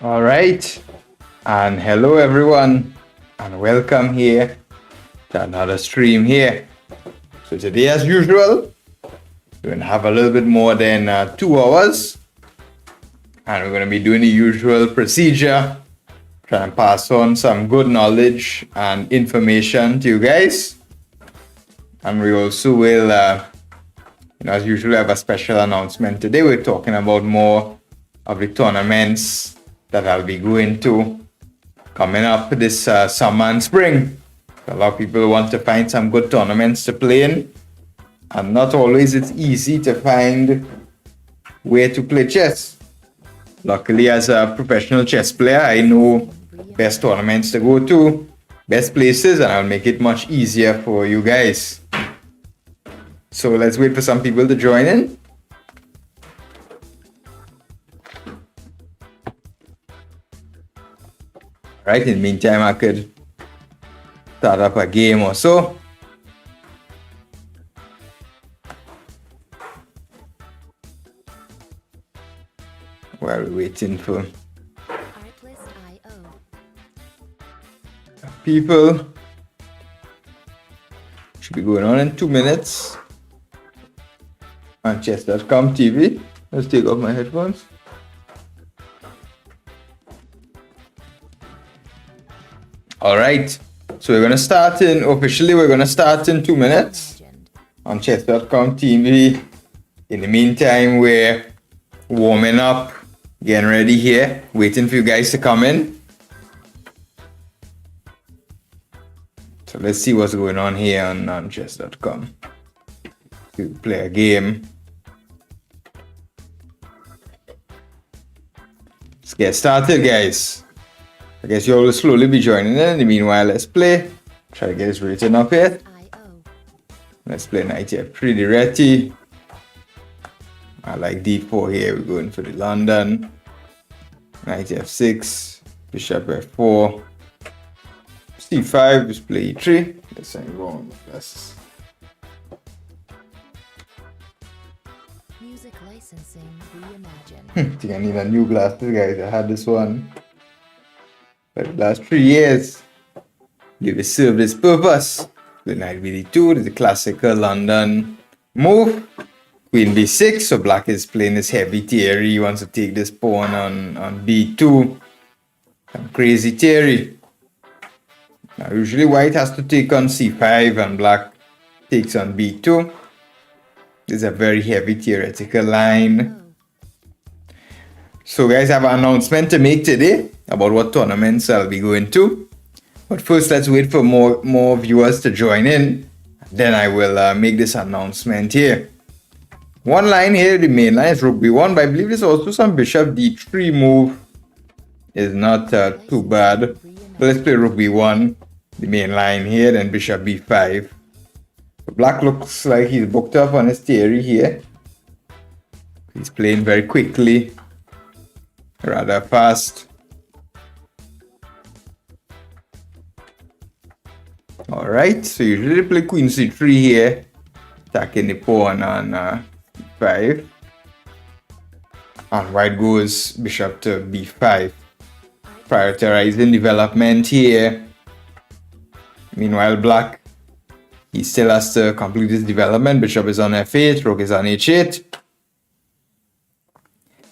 All right, and hello everyone, and welcome here to another stream here. So today, as usual, we're gonna have a little bit more than 2 hours, and we're gonna be doing the usual procedure, trying to pass on some good knowledge and information to you guys. And we also will, as usual, have a special announcement today. We're talking about more of the tournaments that I'll be going to coming up this summer and spring. A lot of people want to find some good tournaments to play in, and not always it's easy to find where to play chess. Luckily, as a professional chess player, I know best tournaments to go to, best places, and I'll make it much easier for you guys. So let's wait for some people to join in. Right, in the meantime, I could start up a game or so. While we're waiting for people. Should be going on in 2 minutes on chess.com TV. Let's take off my headphones. All right, so we're gonna start in 2 minutes on chess.com TV. In the meantime, we're warming up, getting ready here, waiting for you guys to come in. So let's see what's going on here on chess.com. To play a game. Let's get started, guys. I guess you all will slowly be joining in. In the meanwhile, let's play. Try to get this written up here. Let's play knight f3, the reti. I like d4 here. We're going for the London. Knight f6, bishop f4, c5, just play e3. That's anything wrong with this. Music licensing reimagined. I think I need a new glasses, guys. I had this one for the last 3 years. Give it serve this purpose. The knight bd2 is the classical London move. Queen b6, so black is playing this heavy theory. He wants to take this pawn on b2. Some crazy theory. Now usually white has to take on c5 and black takes on b2. This is a very heavy theoretical line. So guys, I have an announcement to make today about what tournaments I'll be going to. But first, let's wait for more viewers to join in. Then I will make this announcement here. One line here, the main line is rook b1, but I believe there's also some bishop d3 move. Is not too bad. So let's play rook b1, the main line here, then bishop b5. Black looks like he's booked up on his theory here. He's playing very quickly, rather fast. Alright, so usually play queen c3 here, attacking the pawn on b5. And white goes bishop to b5, prioritizing development here. Meanwhile, black, he still has to complete his development. Bishop is on f8, rook is on h8.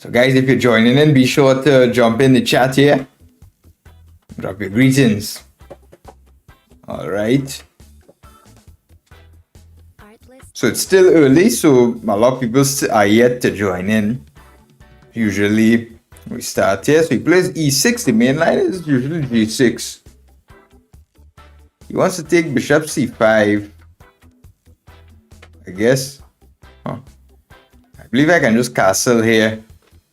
So guys, if you're joining in, be sure to jump in the chat here. Drop your greetings. Alright. So it's still early, so a lot of people are yet to join in. Usually we start here. So he plays e6. The main line is usually g6. He wants to take bishop c5. I guess. Huh. I believe I can just castle here.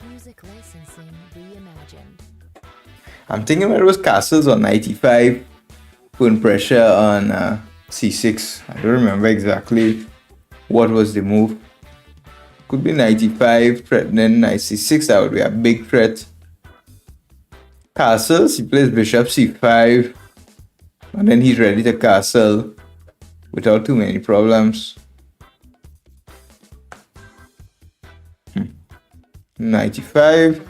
Music licensing reimagined. I'm thinking whether it was castles or knight e5. Putting pressure on c6. I don't remember exactly what was the move. Could be knight e5, threatening knight c6. That would be a big threat. Castles. He plays bishop c5. And then he's ready to castle without too many problems. 95.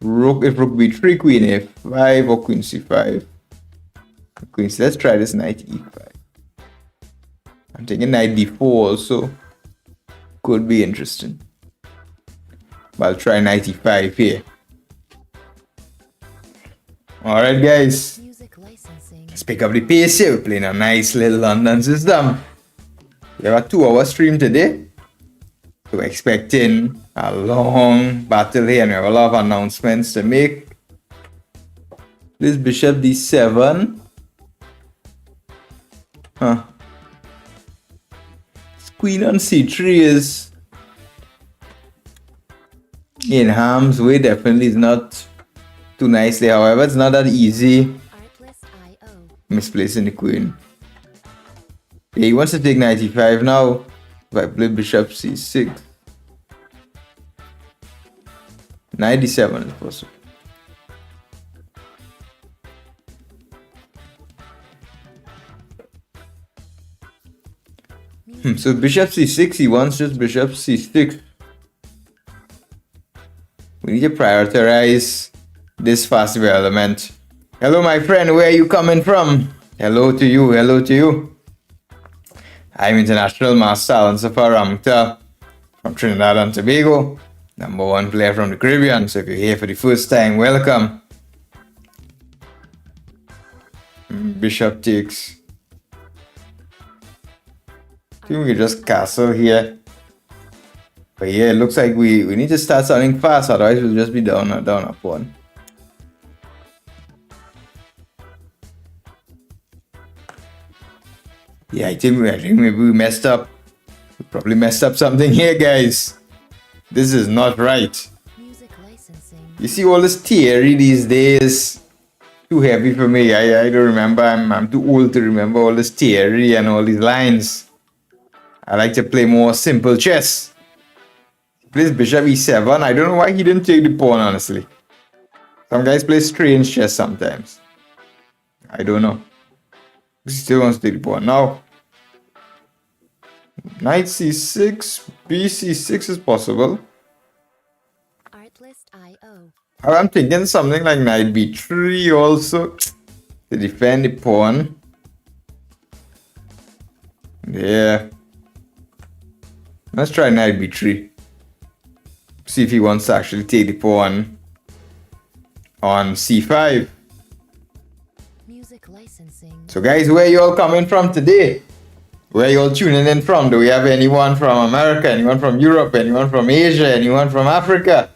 Rook, if rook b3, queen a5, or queen c5. Queen c, let's try this knight e5. I'm thinking knight d4 also. Could be interesting. But I'll try knight e5 here. Alright guys. Music licensing. Let's pick up the pace here. We're playing a nice little London system. We have a 2-hour stream today. So we're expecting a long battle here and we have a lot of announcements to make. This bishop d7. Huh. Queen on c3 is in harm's way. Definitely is not too nicely. However, it's not that easy misplacing the queen. Yeah, he wants to take knight e5 now. If I play bishop c6, knight d7 is possible. So bishop c6, he wants just bishop c6. We need to prioritize this fast development. Hello my friend, where are you coming from? Hello to you, hello to you. I'm International Master Alan Safar Ramoutar from Trinidad and Tobago, #1 player from the Caribbean. So if you're here for the first time, welcome. Bishop takes. I think we can just castle here. But yeah, it looks like we need to start something fast, otherwise we'll just be down a pawn. Yeah, I think maybe we messed up. We probably messed up something here, guys. This is not right. Music licensing. You see all this theory these days, too heavy for me. I don't remember. I'm too old to remember all this theory and all these lines. I like to play more simple chess. He plays bishop e7. I don't know why he didn't take the pawn, honestly. Some guys play strange chess sometimes. I don't know. He still wants to take the pawn. Now, knight c6, bc6 is possible. Artlist.io. I'm thinking something like knight b3 also to defend the pawn. Yeah. Let's try knight b3. See if he wants to actually take the pawn on c5. Music licensing. So guys, where you all coming from today? Where you all tuning in from? Do we have anyone from America? Anyone from Europe? Anyone from Asia? Anyone from Africa?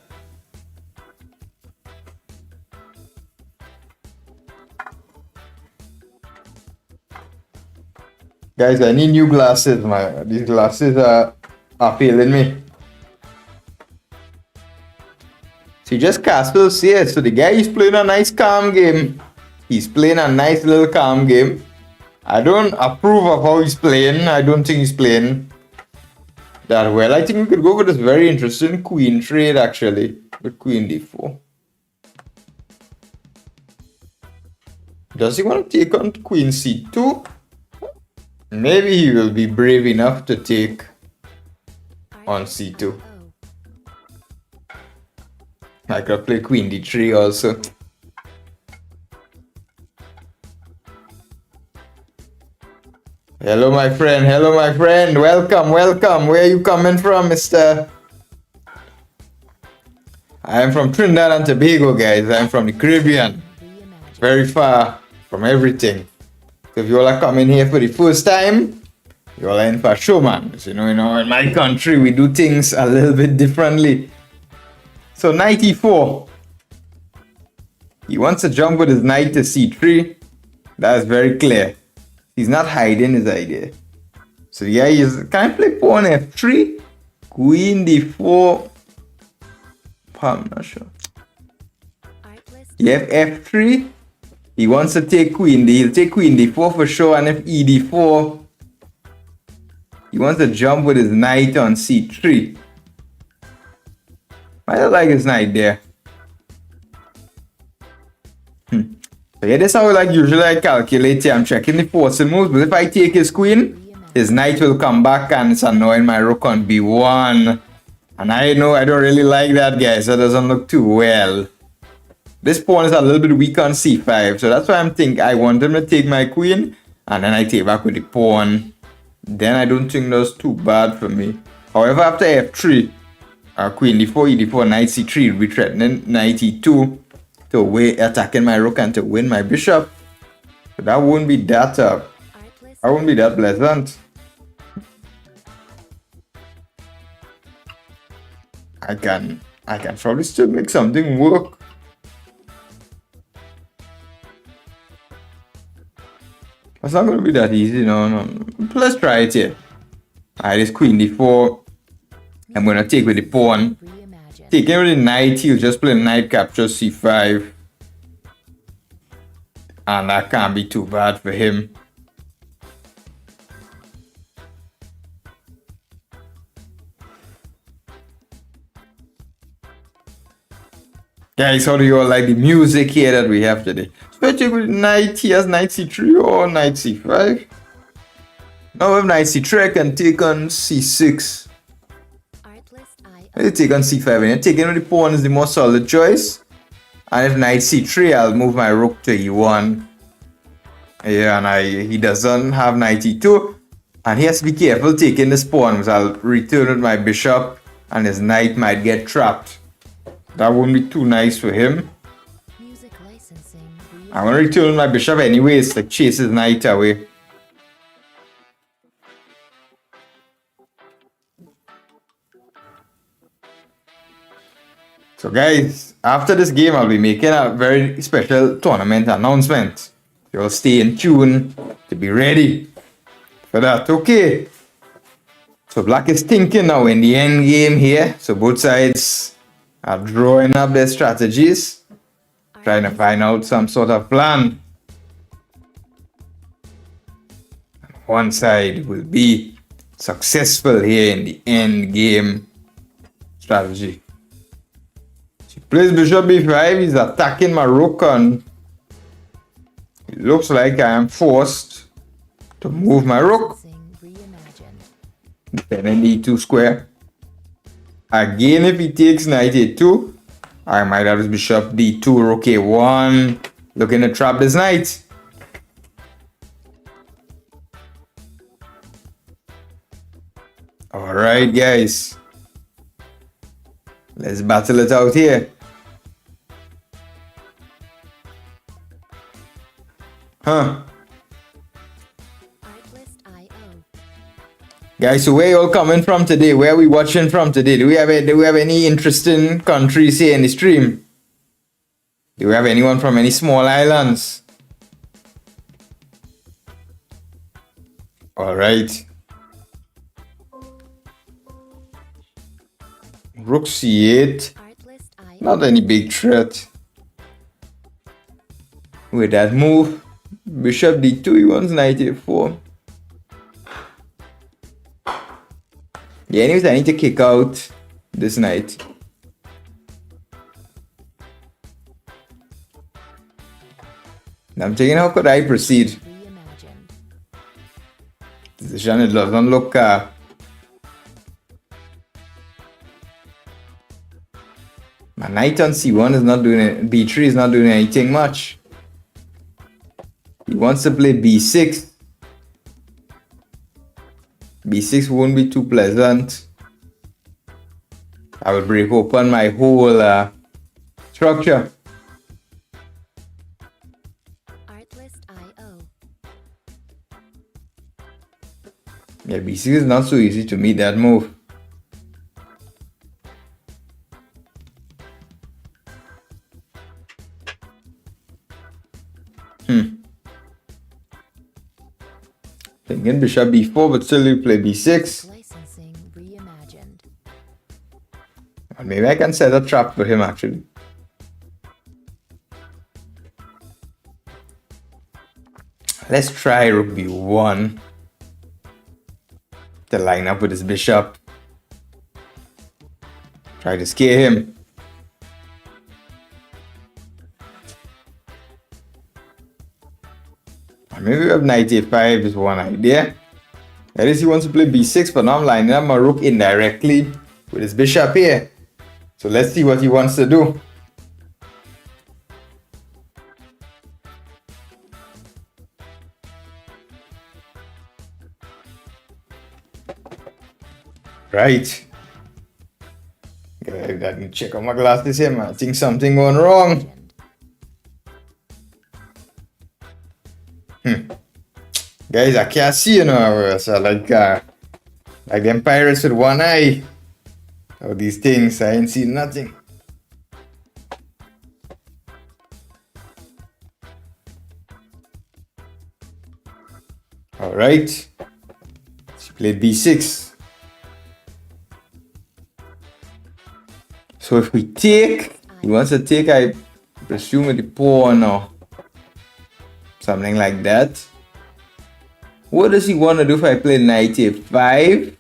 Guys, I need new glasses. These glasses are failing me. So he just castles here. So the guy is playing a nice calm game. He's playing a nice little calm game. I don't approve of how he's playing. I don't think he's playing that well. I think we could go with this very interesting queen trade actually with queen d4. Does he want to take on queen c2? Maybe he will be brave enough to take on c2. I could play queen d3 also. Hello my friend, hello my friend. Welcome, welcome. Where are you coming from, mister? I am from Trinidad and Tobago, guys. I'm from the Caribbean. Very far from everything. So if you all are coming here for the first time, you all are in for a show, man. So, you know, in my country, we do things a little bit differently. So knight e4. He wants to jump with his knight to c3. That's very clear. He's not hiding his idea. So yeah, he's can I play pawn f3? Queen d4. I'm not sure. You have f3. He wants to take queen d. He'll take queen d4 for sure. And if e d4, he wants to jump with his knight on c3. I don't like his knight there. So yeah, that's how usually I calculate here. I'm checking the forcing moves, but if I take his queen, his knight will come back and it's annoying my rook on b1. And I know I don't really like that, guys. That doesn't look too well. This pawn is a little bit weak on c5, so that's why I want him to take my queen, and then I take back with the pawn. Then I don't think that's too bad for me. However, after f3, queen d4, e4, knight c3, we threatening knight e2 to attacking my rook and to win my bishop. So that won't be that pleasant. I can probably still make something work. It's not going to be that easy, no. Let's try it here. Alright, this queen d4. I'm going to take with the pawn. Taking with the knight, he'll just play knight capture c5. And that can't be too bad for him. Guys, how do you all like the music here that we have today? So I take with knight, he has knight c3 or knight c5. Now with knight c3, I can take on c6. I take on c5, and taking with the pawn is the more solid choice. And if knight c3, I'll move my rook to e1. Yeah, and he doesn't have knight e2. And he has to be careful taking this pawn, because I'll return with my bishop, and his knight might get trapped. That won't be too nice for him. I'm going to return my bishop anyways, like chase his knight away. So guys, after this game, I'll be making a very special tournament announcement. You'll stay in tune to be ready for that. Okay. So black is thinking now in the end game here. So both sides are drawing up their strategies, trying to find out some sort of plan. One side will be successful here in the end game strategy. She plays bishop b5, he's attacking my rook, and it looks like I am forced to move my rook. Defending the e2 square. Again, if he takes knight a2, I might have his bishop d2, rook a1, looking to trap this knight. Alright guys, let's battle it out here. Guys, so where you all coming from today? Where are we watching from today? Do we have any interesting countries here in the stream? Do we have anyone from any small islands? Alright. Rook c8. Not any big threat. With that move, bishop d2, he wants knight a4. Yeah, anyways, I need to kick out this knight. Now I'm thinking, how could I proceed? Position, it doesn't look my knight on c1 is not doing it. b3 is not doing anything much. He wants to play b6. b6 won't be too pleasant. I will break open my whole structure. Yeah, b6 is not so easy to meet that move. Thinking bishop b4, but still you play b6. And maybe I can set a trap for him actually. Let's try rook b1 to line up with his bishop. Try to scare him. Maybe we have knight a5 is one idea. At least he wants to play b6, but now I'm lining up my rook indirectly with his bishop here. So let's see what he wants to do. Right. Let me check on my glasses here, man. I think something going wrong. Guys, I can't see you now. So like them pirates with one eye. All these things, I ain't seen nothing. All right. She played b6. So if we take, he wants to take, I presume, with the pawn or something like that. What does he want to do if I play knight a5?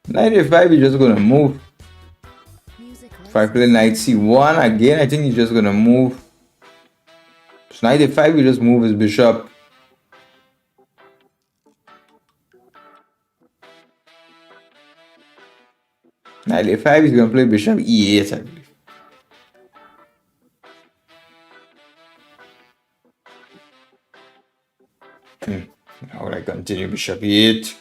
Knight a5, he's just going to move. If I play knight c1 again, I think he's just going to move. So knight a5, he just move his bishop. Knight a5, he's going to play bishop e8, I believe. How would I continue bishop e8?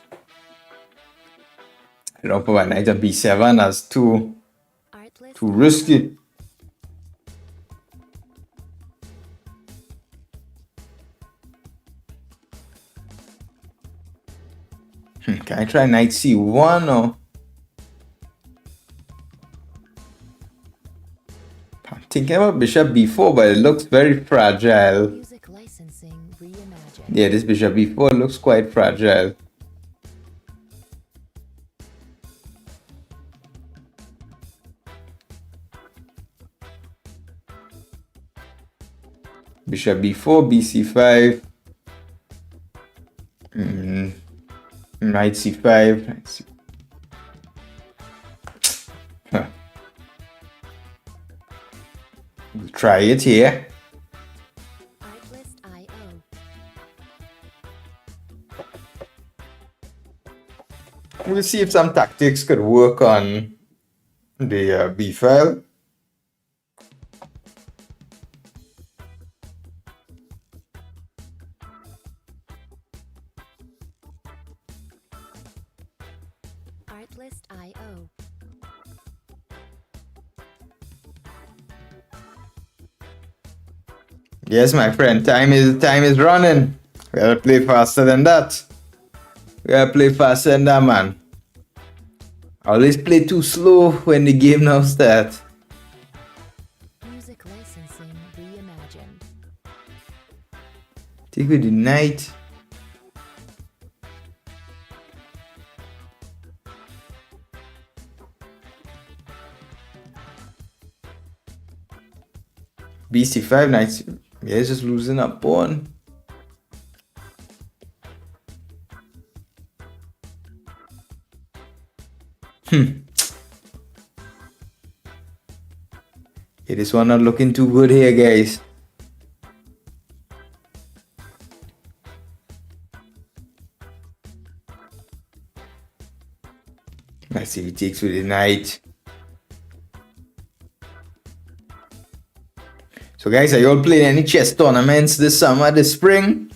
I don't put my knight on b7 as too risky. Can I try knight c1 or? I'm thinking about bishop b4, but it looks very fragile. Music licensing reimagined. Yeah, this bishop b4 looks quite fragile. Bishop b4, bc5, knight c5. We'll try it here. We'll see if some tactics could work on the b file. Artlist.io. Yes, my friend, time is running. We gotta play faster than that. We gotta play faster than that, man. I always play too slow when the game now starts. Music licensing reimagined. Take with the knight. bc5, knight. Yeah, it's just losing a pawn. Yeah, this one not looking too good here, guys. Let's see if he takes with the knight. So guys, are you all playing any chess tournaments this summer, this spring?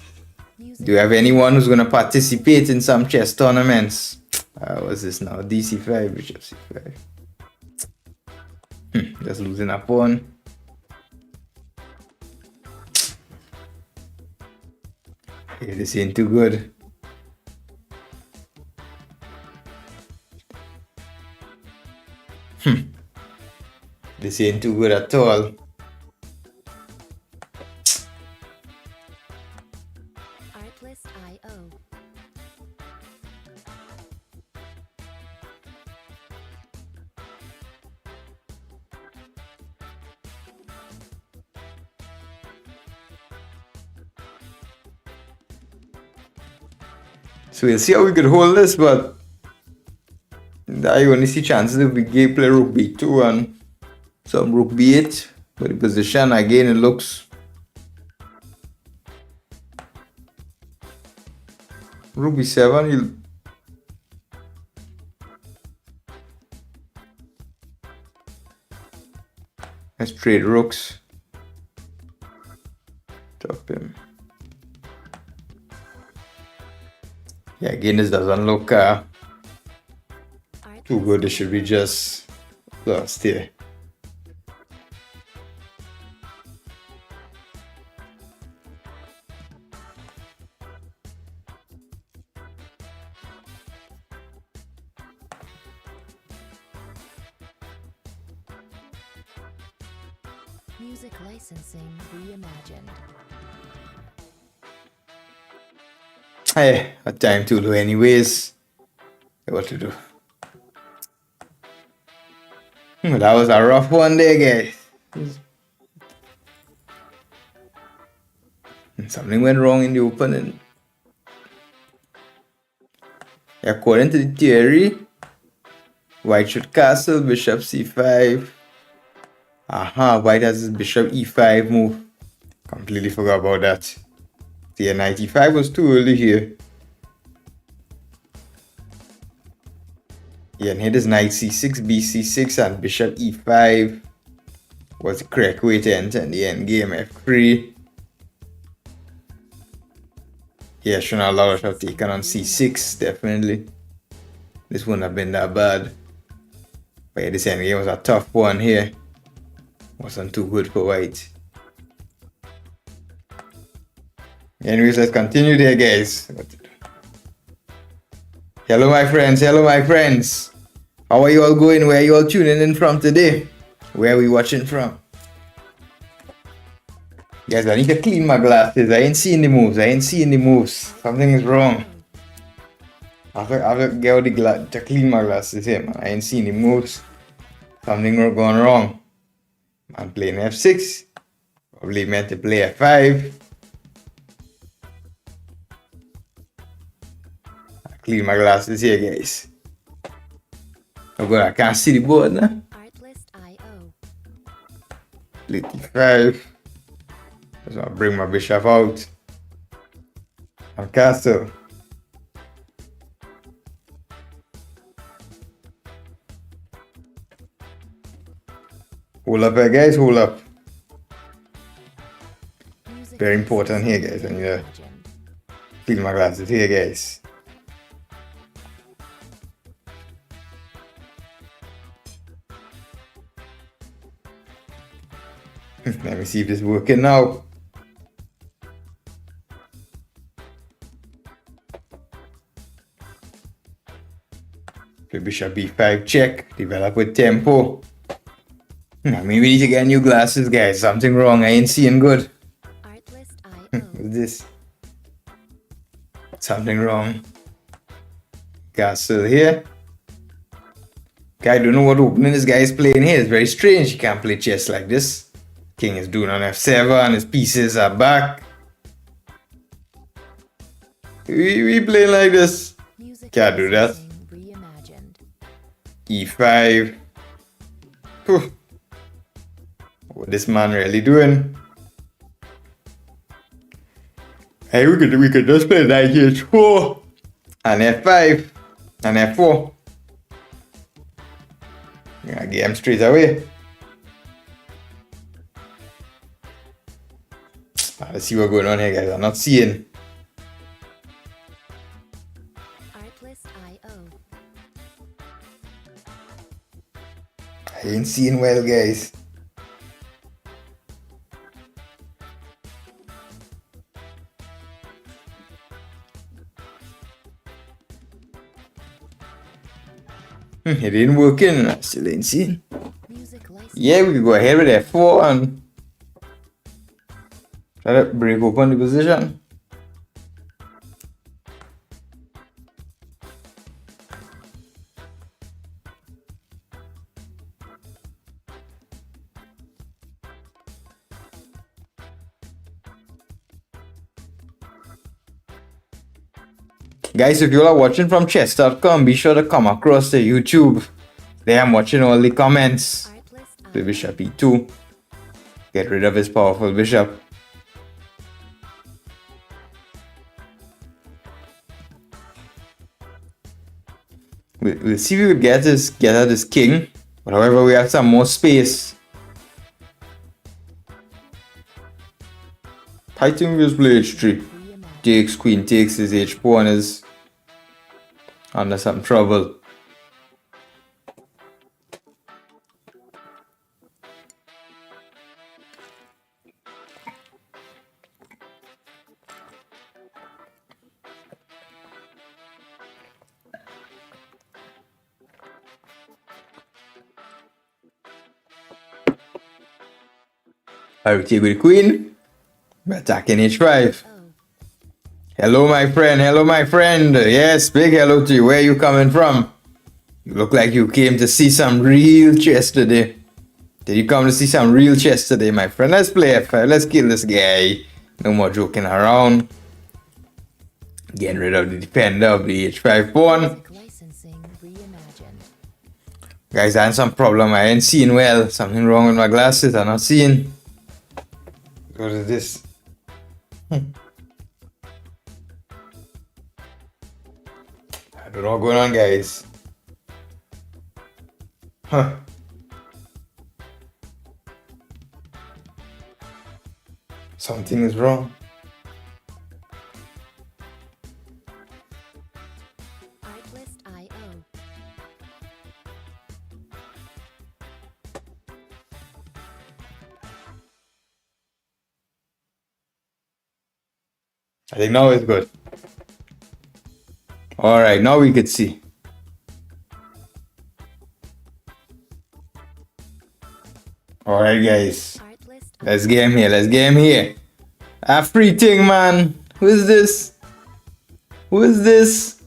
Do you have anyone who's going to participate in some chess tournaments? What's this now? dc5, bishop c5. Just losing a pawn. Yeah, this ain't too good. This ain't too good at all. Artlist.io. So we'll see how we could hold this, but I only see chances if we play rook b2 and some rook b8. But the position again, it looks rook b7. Let's trade rooks. Top him. Again, this doesn't look too good. It should be just lost here. Music licensing reimagined. Hey, what time to do anyways? What to do? That was a rough one there, guys. Something went wrong in the opening. According to the theory, white should castle, bishop c5. White has his bishop e5 move. Completely forgot about that. See, knight e5 was too early here. Yeah, and here is knight c6, bc6, and bishop e5 was the correct way to enter in the endgame. f3. Yeah, shouldn't have allowed have taken on c6, definitely. This wouldn't have been that bad. But yeah, this endgame was a tough one here. Wasn't too good for white. Anyways, let's continue there, guys. Hello, my friends. Hello, my friends. How are you all going? Where are you all tuning in from today? Where are we watching from? Guys, I need to clean my glasses. I ain't seeing the moves. Something is wrong. I have to get out to clean my glasses here, man. I ain't seeing the moves. Something going wrong. I'm playing f6. Probably meant to play f5. I clean my glasses here, guys. Oh god, I can't see the board now. Artlist.io. Play t5. Just want to bring my bishop out. And castle. Hold up here, guys. Hold up. Music Very important here, guys. I need to clean my glasses here, guys. Let me see if this is working now. Play bishop b5 check. Develop with tempo. Maybe we need to get new glasses, guys. Something wrong. I ain't seeing good. Artlist.io. What's this? Something wrong. Castle here. Okay, I don't know what opening this guy is playing here. It's very strange. He can't play chess like this. King is doing on f7 and his pieces are back. We playing like this. Music Can't do that. licensing reimagined. e5. Whew. What this man really doing? Hey, we could just play knight h4 and f5 and f4. Yeah, game straight away. Let's see what's going on here, guys. I'm not seeing. Artlist.io. I ain't seeing well, guys. It didn't work in. I still ain't seeing. Music licensing. Yeah, we could go ahead with f4 and try to break open the position. Guys, if you are watching from chess.com, be sure to come across the YouTube. There I'm watching all the comments. Play Artlist.io. bishop e2. Get rid of his powerful bishop. We'll see if we could get at this king. But however, we have some more space. I think we just play h3. Takes, queen takes, his h pawn is under some trouble. I will take with the queen. We're attacking h5. Oh, Hello, my friend. Hello, my friend. Yes, big hello to you. Where are you coming from? You look like you came to see some real chess today. Did you come to see some real chess today, my friend? Let's play f5. Let's kill this guy. No more joking around. Getting rid of the defender of the h5 pawn. music licensing reimagined. Guys, I had some problem. I ain't seeing well. Something wrong with my glasses. I'm not seeing. What is this? I don't know what's going on, guys. Huh. Something is wrong. Artlist.io. I think now it's good. Alright, now we could see. Alright, guys. Artlist. Let's get him here. Let's get him here. A free thing, man. Who is this? Who is this?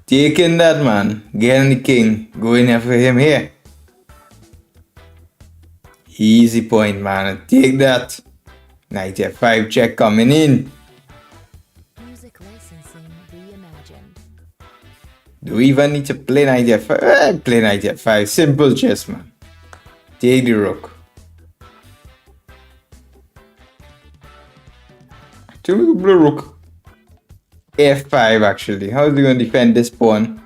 Taking that, man. Getting the king. Going here for him here. Easy point, man. Take that. Knight f5 check coming in. Music licensing reimagined. Do we even need to play knight f5? Play knight f5. Simple chess, man. Take the rook. I think we could play rook f5 actually. How is he going to defend this pawn?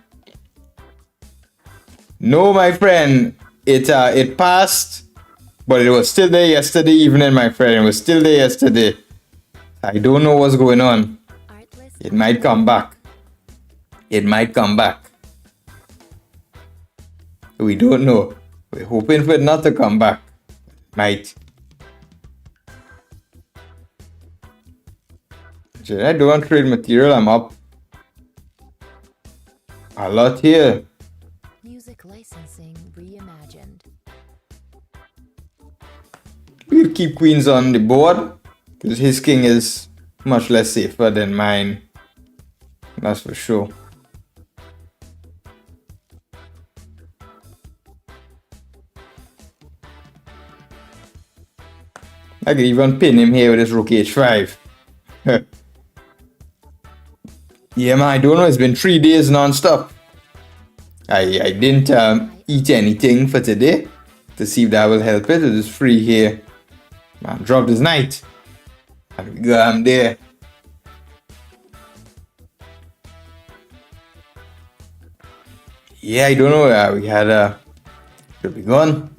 No, my friend. It passed, but it was still there yesterday evening, my friend. It was still there yesterday. I don't know what's going on. Artlist. It might come back. It might come back. We don't know. We're hoping for it not to come back. Might. I don't want trade material. I'm up a lot here. Music licensing reimagined. We'll keep queens on the board because his king is much less safer than mine. That's for sure. I could even pin him here with this rook h5. Yeah, man, I don't know. It's been 3 days non-stop. I didn't eat anything for today to see if that will help it. It is free here. Man, dropped his knight. And we got him there. Yeah, I don't know. We had should be gone.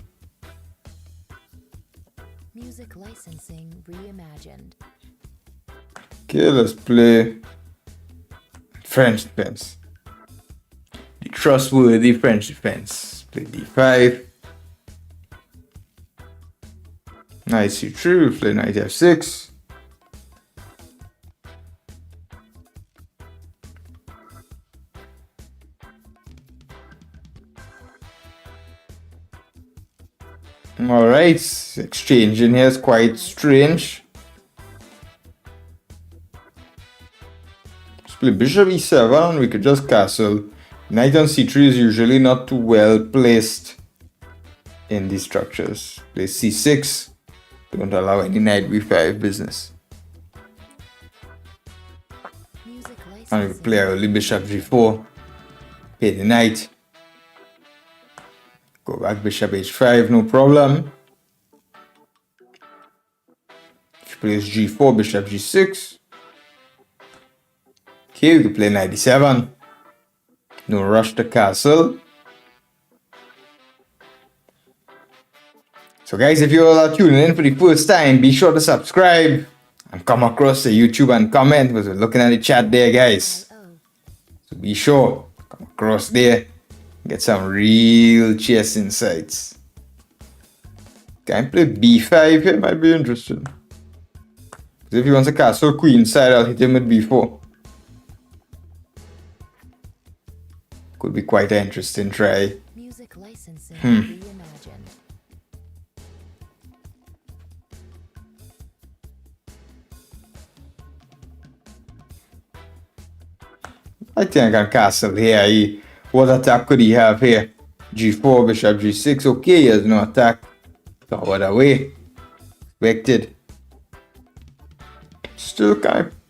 Music licensing reimagined. Okay, let's play French defense. The trustworthy French defense. Play d5. Knight c3. Play knight f6. Alright, exchanging here is quite strange. Let's play bishop e7, we could just castle. Knight on c3 is usually not too well placed in these structures. Play c6, don't allow any knight b5 business. Music And we licensing. play early bishop g4, pay the knight. Go back bishop h5, no problem. If you plays g4, bishop g6. Okay, we can play knight d7. No rush to castle. So guys, if you all are tuning in for the first time, be sure to subscribe and come across the YouTube and comment because we're looking at the chat there, guys. Oh, So be sure. across there. Get some real chess insights. Can I play b5 here? Might be interesting. If he wants a castle queen side, I'll hit him with b4. Could be quite an interesting try. Music licensing reimagined. I think I can castle here. What attack could he have here? g4, bishop g6. Okay, he has no attack. Forward away. Expected. Still,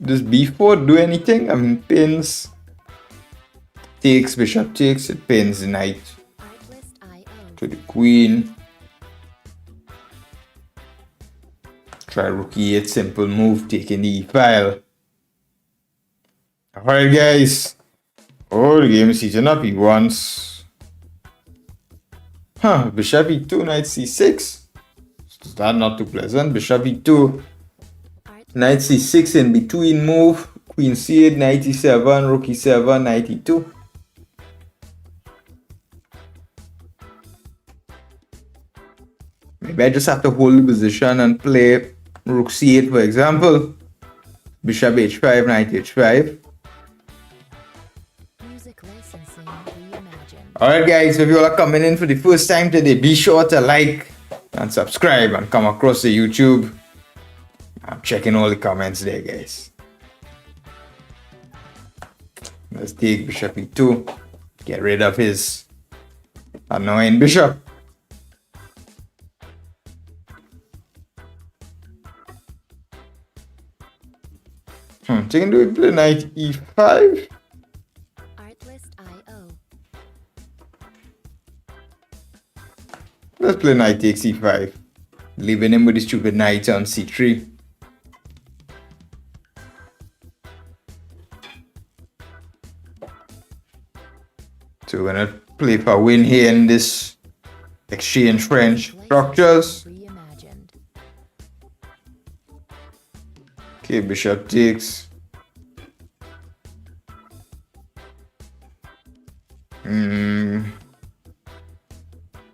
does b4 do anything? I mean, pins. Takes, bishop takes. It pins the knight to the queen. Try rook e8, simple move, taking the e file. Alright, guys. Oh, the game is heating up. He wants. Bishop e2, knight c6. That's not too pleasant. Bishop e2, knight c6 in between move. Queen c8, knight e7, rook e7, knight e2. Maybe I just have to hold the position and play rook c8, for example. Bishop h5, knight h5. Music licensing reimagined. Alright guys, if you all are coming in for the first time today, be sure to like and subscribe and come across the YouTube. I'm checking all the comments there, guys. Let's take bishop e2. Get rid of his annoying bishop. Taking to play knight e5. Artlist.io. Let's play knight takes e5. Leaving him with his stupid knight on c3. So we're gonna play for a win here in this exchange French structures. Reimagined. Okay, bishop takes. I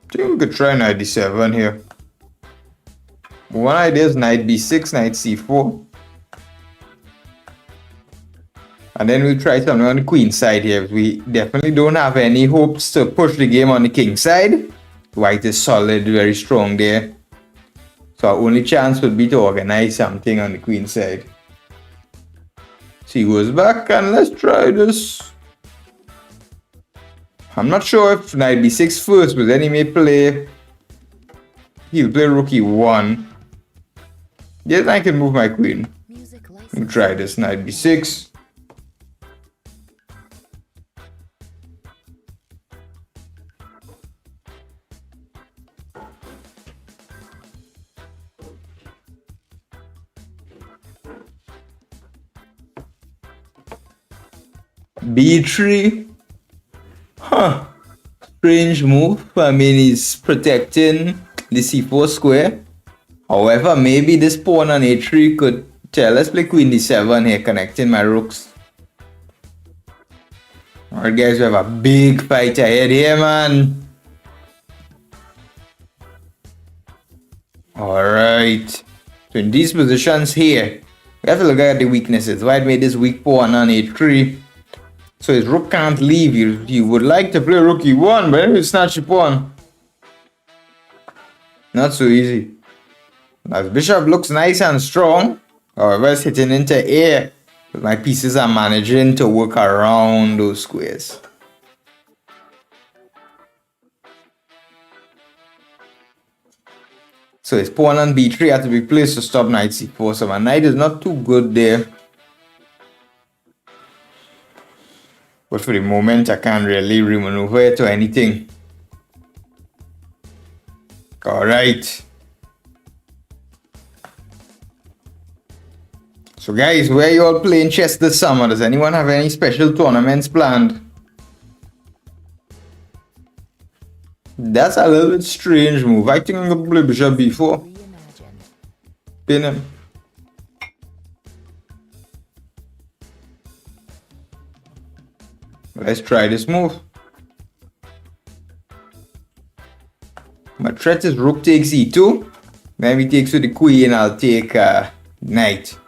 think we could try knight d7 here. One idea is knight b6, knight c4. And then we'll try something on the queen side here. We definitely don't have any hopes to push the game on the king side. White is solid, very strong there. So our only chance would be to organize something on the queen side. So he goes back and let's try this. I'm not sure if knight b6 first, but then he may play. He'll play rook e1. Yes, I can move my queen. Music We'll licensing. try this knight b6. b3. Strange move. I mean, he's protecting the c4 square. However, maybe this pawn on a3 could tell. Let's play queen d7 here, connecting my rooks. Alright guys, we have a big fight ahead here, man. Alright. So in these positions here, we have to look at the weaknesses. White made this weak pawn on a3. So his rook can't leave. You would like to play rook e1, but anyway, snatch the pawn. Not so easy. As bishop looks nice and strong, however, it's hitting into air. But my pieces are managing to work around those squares. So his pawn on b3 had to be placed to stop knight c4. So my knight is not too good there. But for the moment, I can't really remaneuver it or anything. Alright. So guys, where you all playing chess this summer? Does anyone have any special tournaments planned? That's a little bit strange move. I think I'm going to play bishop b4. Reimagined. Pin him. Let's try this move. My threat is rook takes e2. Then he takes with the queen, I'll take knight.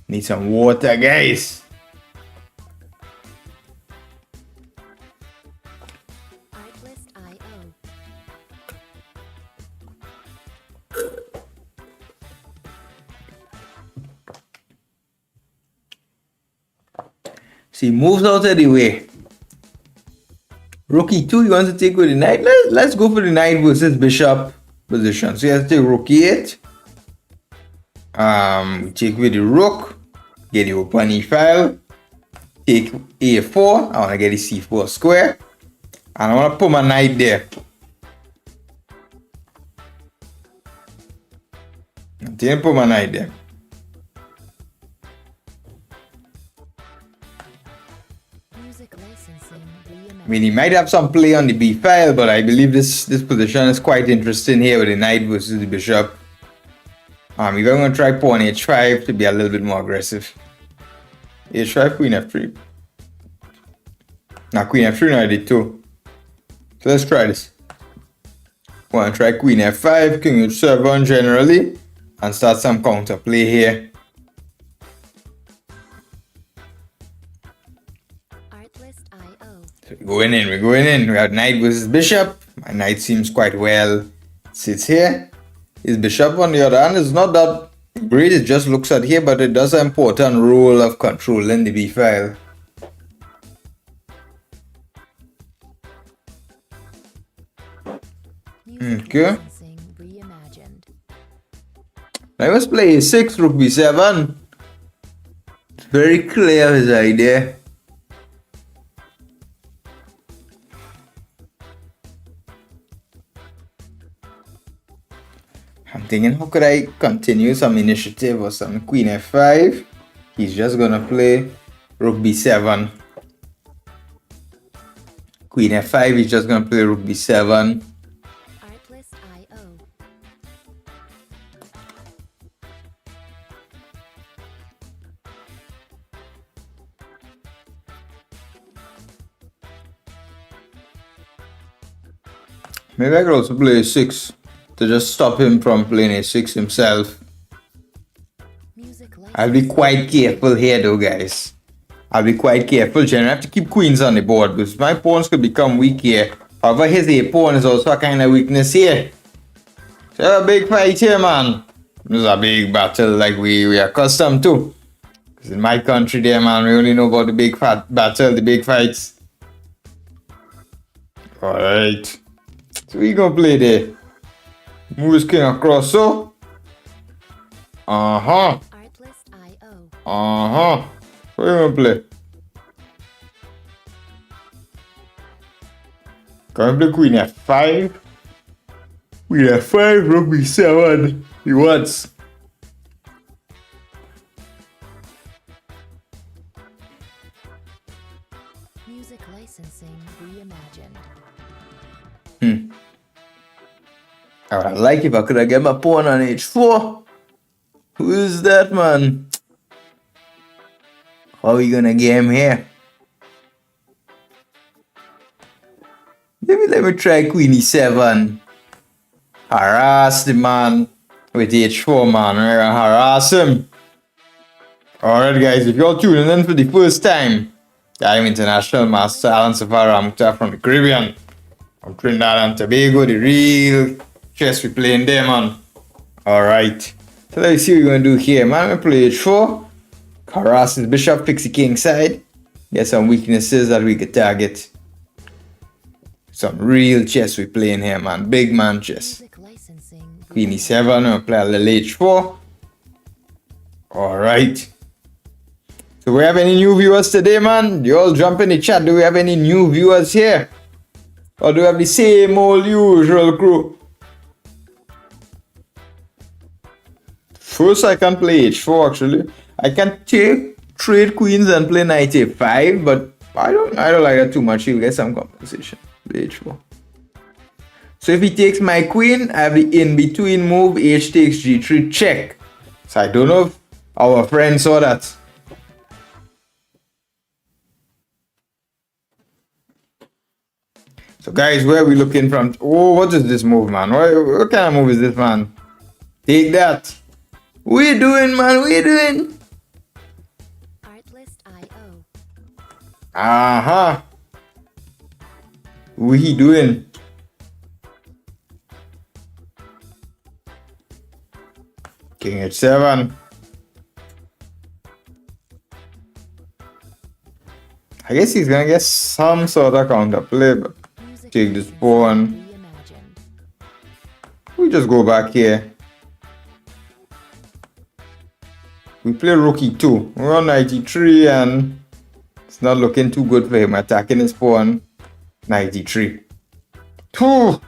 Need some water, guys. Artlist.io. See, moves out of the way. Rook e2, he wants to take with the knight. Let's go for the knight versus bishop position. So he has to take rook e8. We take with the rook. Get the open e file. Take a4. I want to get the c4 square. And I want to put my knight there. I'm going to put my knight there. Music licensing reimagined. I mean, he might have some play on the b file, but I believe this position is quite interesting here with the knight versus the bishop. We're going to try pawn h5 to be a little bit more aggressive. h5, queen f3. Now queen f3, now I did too. So let's try this. Want to try queen f5, king h7 generally, and start some counter play here. Artlist.io. So we're going in. We have knight versus bishop. My knight seems quite well. Sits here. His bishop on the other hand is not that great. It just looks at here, but it does an important role of controlling the b file. Music Okay. licensing reimagined. Now let's play a6, rook b7. It's very clear his idea. I'm thinking, how could I continue some initiative or some queen f5? He's just gonna play rook b7. Queen f5, he's just gonna play rook b7. Artlist.io. Maybe I could also play a6 to just stop him from playing a6 himself. Music I'll be licensing. quite careful here though, guys. I'll be quite careful. Generally, I have to keep queens on the board because my pawns could become weak here. However, his a pawn is also a kind of weakness here. So a big fight here, man. This is a big battle like we are accustomed to. Because in my country there, man, we only know about the big fat battle, the big fights. Alright. So we gonna play there. Move his king across, so. Uh-huh. Artlist.io. Uh-huh. What you gonna play? Can we play queen f5? Queen f5, rook b7. He wants. Music licensing reimagined. I would like if I could have get my pawn on h4. Who is that, man? How are we gonna get him here? Maybe let me try queen e7. Harass the man with h4, man. We're gonna harass him. Alright, guys, if you're tuning in for the first time, I'm International Master Alan Safar Ramoutar from the Caribbean. From Trinidad and Tobago, the real chess we playing there, man. Alright. So let's see what we're gonna do here, man. We play h4. Harass his bishop, fix the king side. Get some weaknesses that we could target. Some real chess we playing here, man. Big man chess. Music licensing Queen e7, we'll play a little h4. Alright. So we have any new viewers today, man? You all jump in the chat. Do we have any new viewers here? Or do we have the same old usual crew? First I can play h4 actually. I can trade queens and play knight a5, but I don't like that too much. He'll get some compensation. Play h4. So if he takes my queen, I have the in-between move, h takes g3 check. So I don't know if our friend saw that. So guys, where are we looking from? Oh, what is this move, man? What kind of move is this, man? Take that. What you doing, man? What you doing? Artlist.io. Uh-huh. What he doing? King H7. I guess he's gonna get some sort of counterplay, but Music take this licensing pawn. reimagined. We just go back here. We play rook e2. We're on 93 and it's not looking too good for him attacking his pawn. 93. Whew.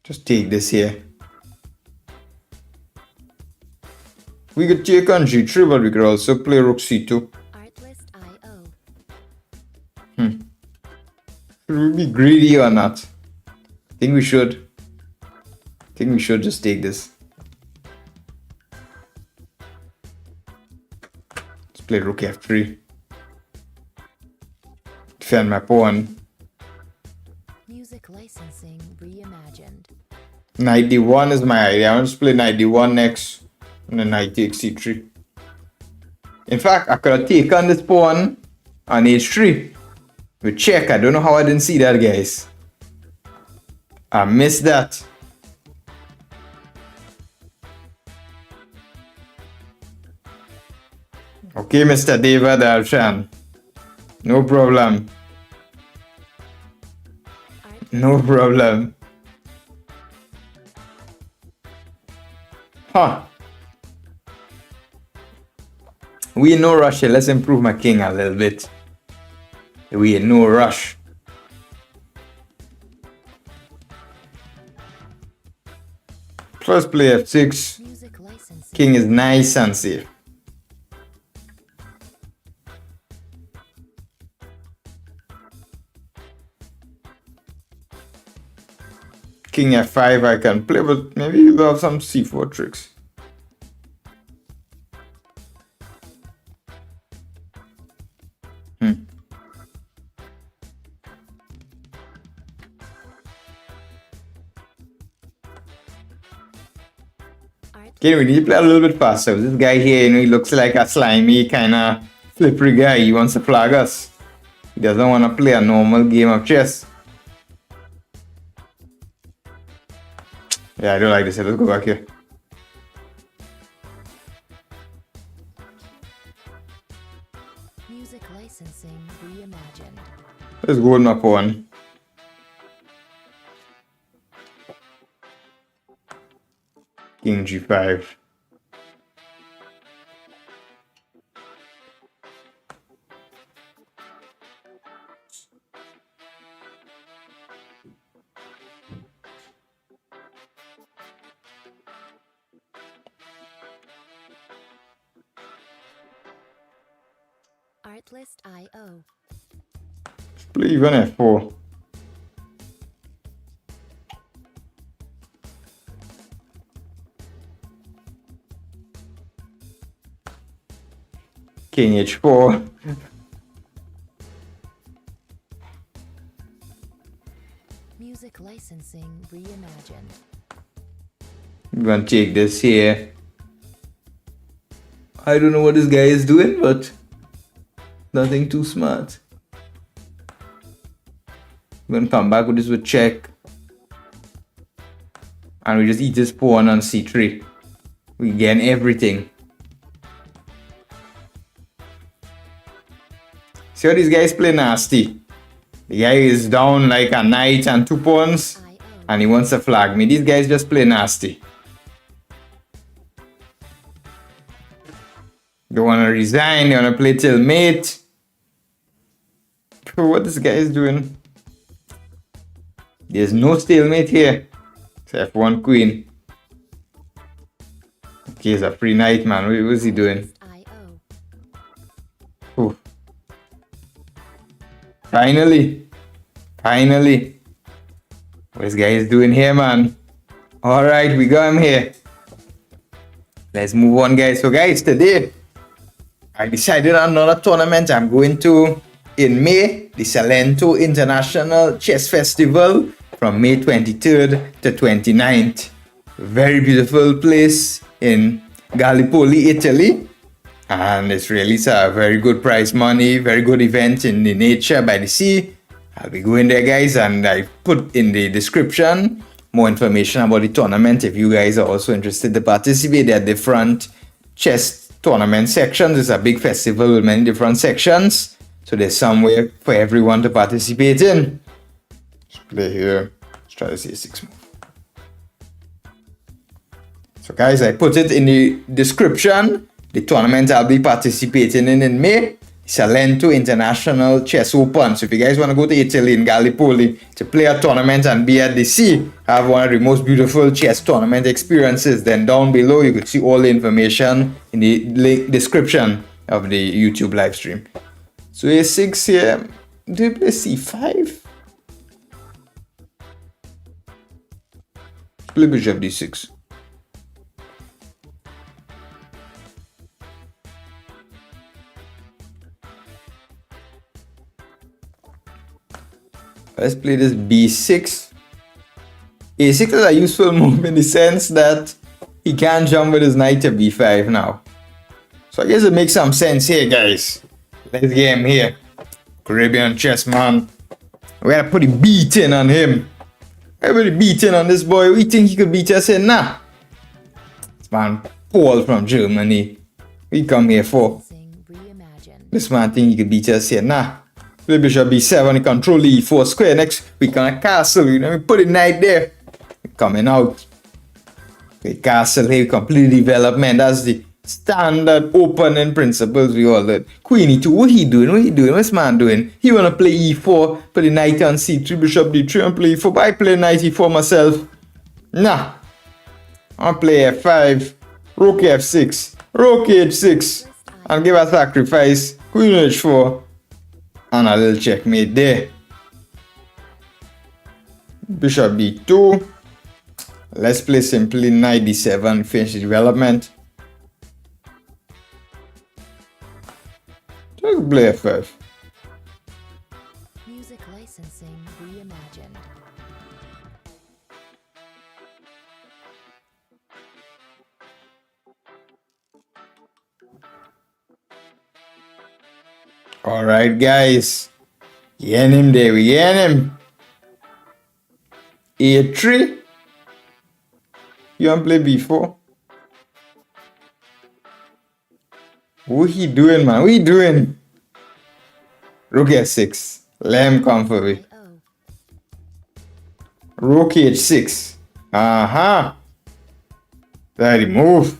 Just take this here. We could take on g3, but we could also play rook c2. Artlist.io. Should we be greedy or not? I think we should. I think we should just take this. Let's play rook f3. Defend my pawn. Music licensing reimagined. Knight d1 is my idea. I want to play knight d1 next. And then knight takes c3. In fact, I could have taken this pawn on h3. With check. I don't know how I didn't see that, guys. I missed that. Okay, Mr. David Alshan. No problem. No problem. Huh. We in no rush here. Let's improve my king a little bit. We in no rush. Plus play f6. Music licensing. King is nice and safe. King f5 I can play, but maybe you'll have some c4 tricks. Okay, we need to play a little bit faster. This guy here, he looks like a slimy, kind of slippery guy. He wants to flag us. He doesn't want to play a normal game of chess. Yeah, I don't like this. Let's go back here. Music licensing reimagined. Let's go with my pawn. King g5. Artlist.io. Play even f4. King h4. Music licensing reimagined. I'm gonna take this here. I don't know what this guy is doing, but nothing too smart. I'm gonna come back with this with check. And we just eat this pawn on c3. We gain everything. See how these guys play nasty? The guy is down like a knight and 2 pawns. And he wants to flag me. These guys just play nasty. They want to resign. They want to play till mate. What this guy is doing? There's no stalemate here. It's f1 queen. Okay, it's a free knight, man. What is he doing? Ooh. Finally. Finally. What this guy is doing here, man? Alright, we got him here. Let's move on, guys. So, guys, today I decided on another tournament I'm going to in May, the Salento International Chess Festival from May 23rd to 29th. Very beautiful place in Gallipoli, Italy. And it's really a very good prize money, very good event in the nature by the sea. I'll be going there, guys, and I put in the description more information about the tournament if you guys are also interested to participate. There are different chess tournament sections. It's a big festival with many different sections, so there's somewhere for everyone to participate in. Let's play here. Let's try to see a 6 move. So guys, I put it in the description. The tournament I'll be participating in May, Salento International Chess Open. So if you guys want to go to Italy in Gallipoli to play a tournament and be at the sea, have one of the most beautiful chess tournament experiences, then down below you could see all the information in the link description of the YouTube live stream. So a6 here, do you play c5? Play bishop d6. Let's play this b6. a6 is a useful move in the sense that he can't jump with his knight to b5 now. So I guess it makes some sense here, guys. Let's get him here. Caribbean chess man. We gotta put a beating on him. Everybody beating on this boy. We think he could beat us here? Nah. This man Paul from Germany. We come here for. This man think he could beat us here? Nah. Play bishop b7, he control the e4 square. Next we can castle, you know, we put a knight there. Coming out. Okay, castle here, complete development. That's the standard opening principles we all learn. Queen e2, what he doing? What he doing? What's man doing? He wanna play e4, put the knight on c3, bishop d3 and play e4, but I play knight e4 myself. Nah. I'll play f5, rook f6, rook h6, and give a sacrifice, queen h4. And a little checkmate there. Bishop b2. Let's play simply knight d7, finish the development. Just play f5. Music licensing reimagined. Alright, guys. Get him there, we get him. a3. You want to play b4? What he doing, man? What he doing? Rook f6. Let him come for me. Rook h6. That's the move.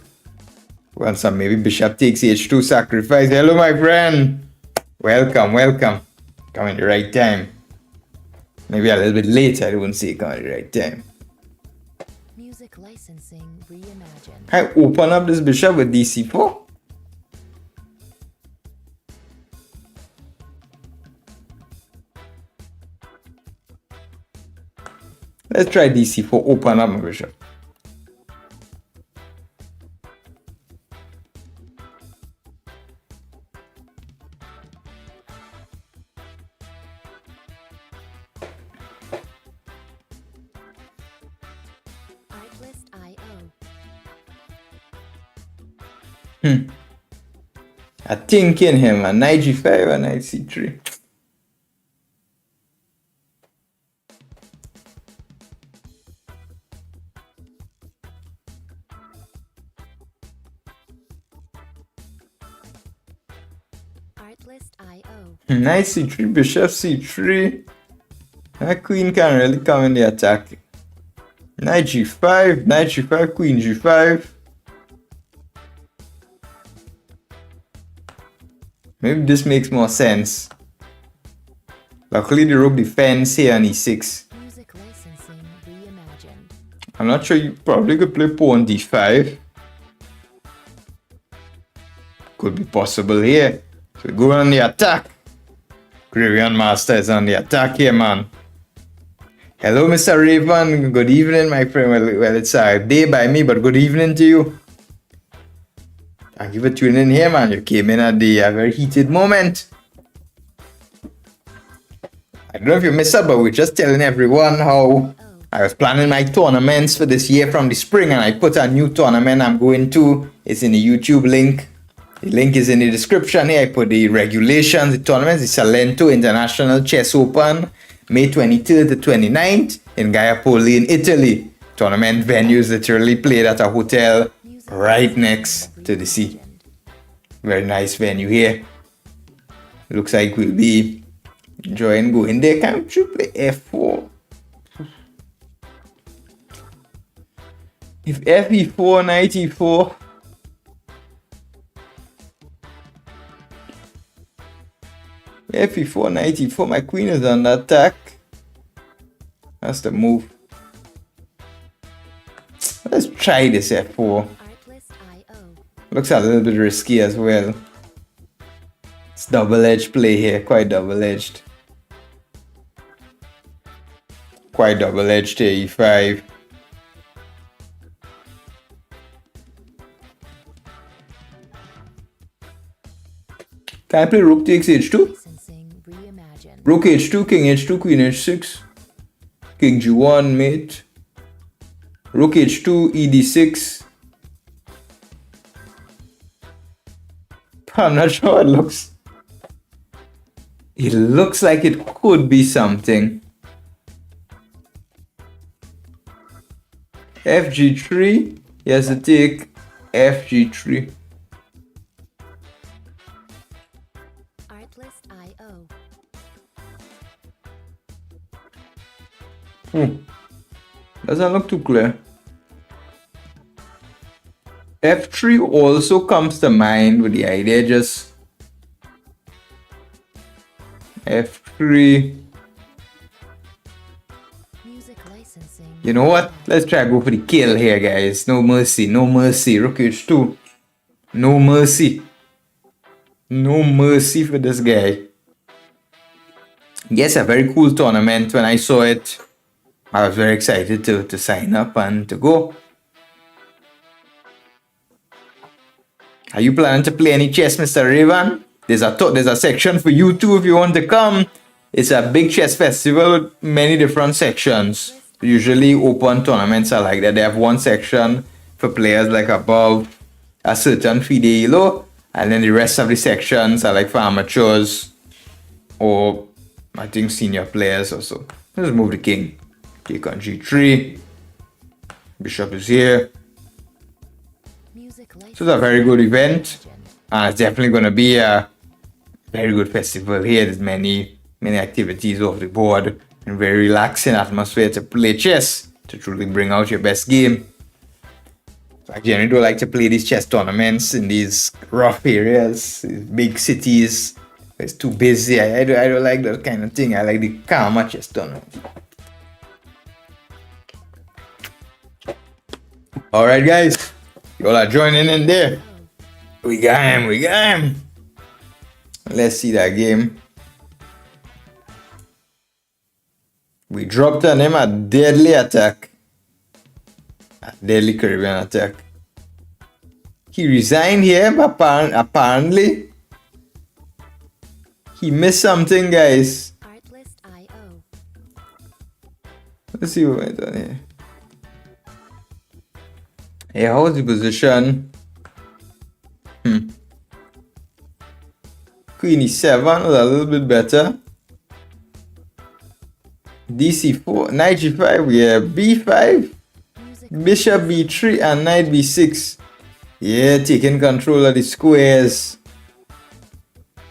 Want some maybe bishop takes h2 sacrifice. Hello, my friend. Welcome, welcome. Come in the right time. Maybe a little bit later, I wouldn't say come at the right time. Music licensing reimagined. I open up this bishop with dc4. Let's try dc4, open up my bishop. I think in him a knight g5 and knight c3. Knight c3, bishop c3. That queen can't really come in the attack. Knight g5, knight g5, queen g5. Maybe this makes more sense. Luckily the rook defends here on e6. Music licensing reimagined. I'm not sure, you probably could play pawn d5. Could be possible here. So go on the attack. Caribbean Master is on the attack here, man. Hello, Mr. Raven. Good evening, my friend. Well, it's a day by me, but good evening to you. Thank you for tuning in here, man. You came in at a very heated moment. I don't know if you missed out, but we're just telling everyone how I was planning my tournaments for this year from the spring, and I put a new tournament I'm going to. It's in the YouTube link. The link is in the description here. I put the regulations, the tournaments, the Salento International Chess Open, May 23rd to 29th in Gaiapoli in Italy. Tournament venues literally played at a hotel right next to the sea. Very nice venue here. Looks like we'll be enjoying going there. Can't you play F4? If FE4, knight E4. FE4, knight E4, my queen is under attack. That's the move. Let's try this F4. Looks a little bit risky as well. It's double-edged play here, quite double-edged. Quite double-edged here, E5. Can I play rook takes H2? Rook H2, king H2, queen H6. King G1, mate. Rook H2, ED6. I'm not sure how it looks. It looks like it could be something. FG3. He has to take FG3. Doesn't look too clear. F3 also comes to mind with the idea just F3. You know what? Let's try to go for the kill here, guys. No mercy, no mercy. Rook H2. No mercy. No mercy for this guy. Yes, a very cool tournament. When I saw it, I was very excited to sign up and to go. Are you planning to play any chess, Mr. Raven? There's a section for you too if you want to come. It's a big chess festival with many different sections. Usually open tournaments are like that. They have one section for players like above a certain FIDE elo, and then the rest of the sections are like for amateurs or I think senior players or so. Let's move the king. Take on G3. Bishop is here. So it's a very good event, and it's definitely going to be a very good festival here. There's many activities off the board and very relaxing atmosphere to play chess, to truly bring out your best game. So I generally don't like to play these chess tournaments in these rough areas, these big cities. It's too busy. I don't like that kind of thing. I like the calmer chess tournament. Alright guys, you all are joining in there. We got him. Let's see that game. We dropped on him a deadly attack. A deadly Caribbean attack. He resigned here, but apparently he missed something, guys. Let's see what went on here. Hey, how's the position? Queen E7 was a little bit better. DC4, knight G5, yeah, B5, bishop B3 and knight B6. Yeah, taking control of the squares.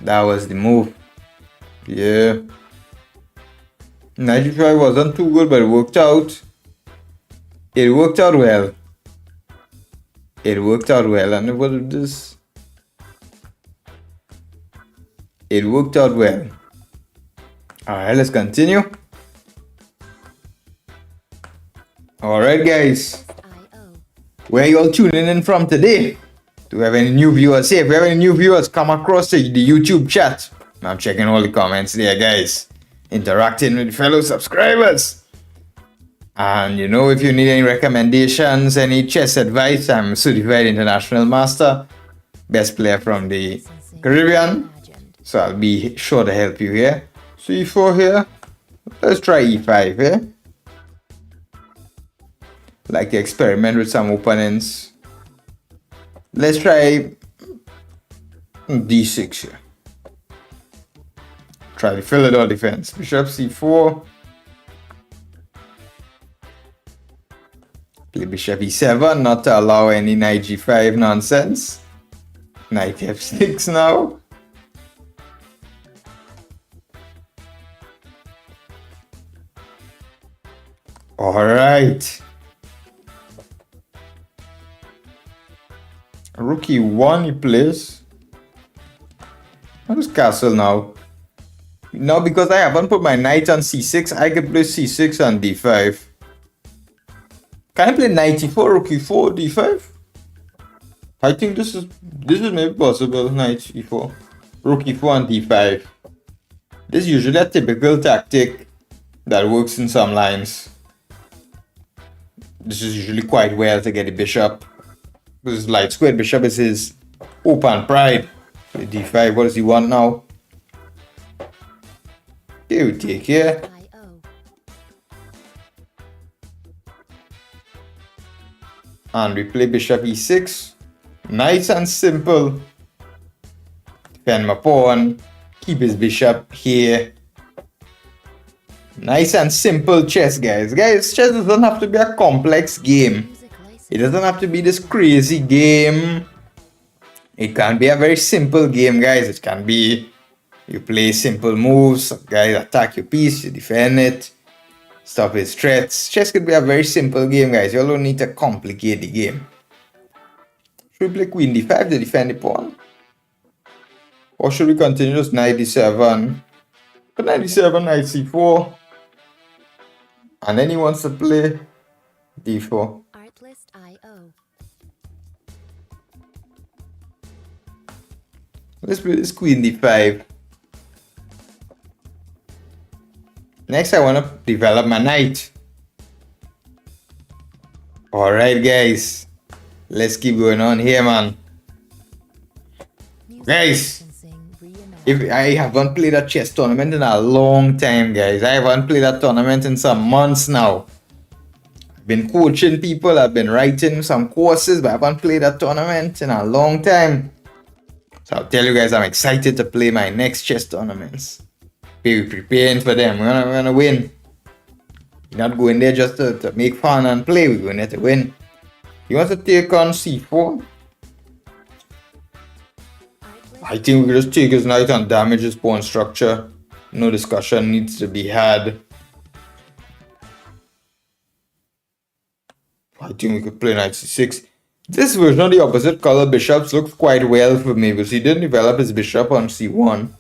That was the move. Yeah. Knight G5 wasn't too good, but it worked out. It worked out well. And what is this? It worked out well. Alright, let's continue. Alright guys, where are you all tuning in from today? Do we have any new viewers here? If we have any new viewers, come across the YouTube chat. I'm checking all the comments there, guys. Interacting with fellow subscribers. And you know, if you need any recommendations, any chess advice, I'm a certified international master. best player from the Licensing Caribbean. reimagined. So I'll be sure to help you here. So e4 here. Let's try e5 here. Like to experiment with some opponents. Let's try d6 here. Try to fill it all defense. Bishop c4. Play bishop e7, not to allow any knight g5 nonsense. Knight f6 now. Alright. Rook e1 he plays. Where's castle now? Now because I haven't put my knight on c6, I can play c6 and d5. Can I play knight e4, rook e4, d5? I think this is maybe possible. Knight e4, rook e4 and d5. This is usually a typical tactic that works in some lines. This is usually quite well to get the bishop. This light squared bishop is his hope and pride. Play d5. What does he want now? Here we take here. IO. And we play bishop e6. Nice and simple. Defend my pawn. Keep his bishop here. Nice and simple chess, guys. Guys, chess doesn't have to be a complex game. Music licensing. It doesn't have to be this crazy game. It can be a very simple game, guys. It can be you play simple moves. Guys attack your piece, you defend it, stop his threats. Chess could be a very simple game, guys. You don't need to complicate the game. Should we play queen d5 to defend the pawn? Or should we continue just knight d7? But knight d7, knight c4. And then he wants to play d4. Artlist IO. Let's play this queen d5. Next, I want to develop my knight. Alright, guys. Let's keep going on here, man. Music Guys, licensing reimagined. if I haven't played a chess tournament in a long time, guys. I haven't played a tournament in some months now. I've been coaching people, I've been writing some courses, but I haven't played a tournament in a long time. So I'll tell you guys, I'm excited to play my next chess tournaments. We're preparing for them. We're gonna win. We're not going there just to make fun and play. We're going there to win. You want to take on c4? I think we can just take his knight and damage his pawn structure. No discussion needs to be had. I think we could play knight c6. This version of the opposite color bishops looks quite well for me because he didn't develop his bishop on c1.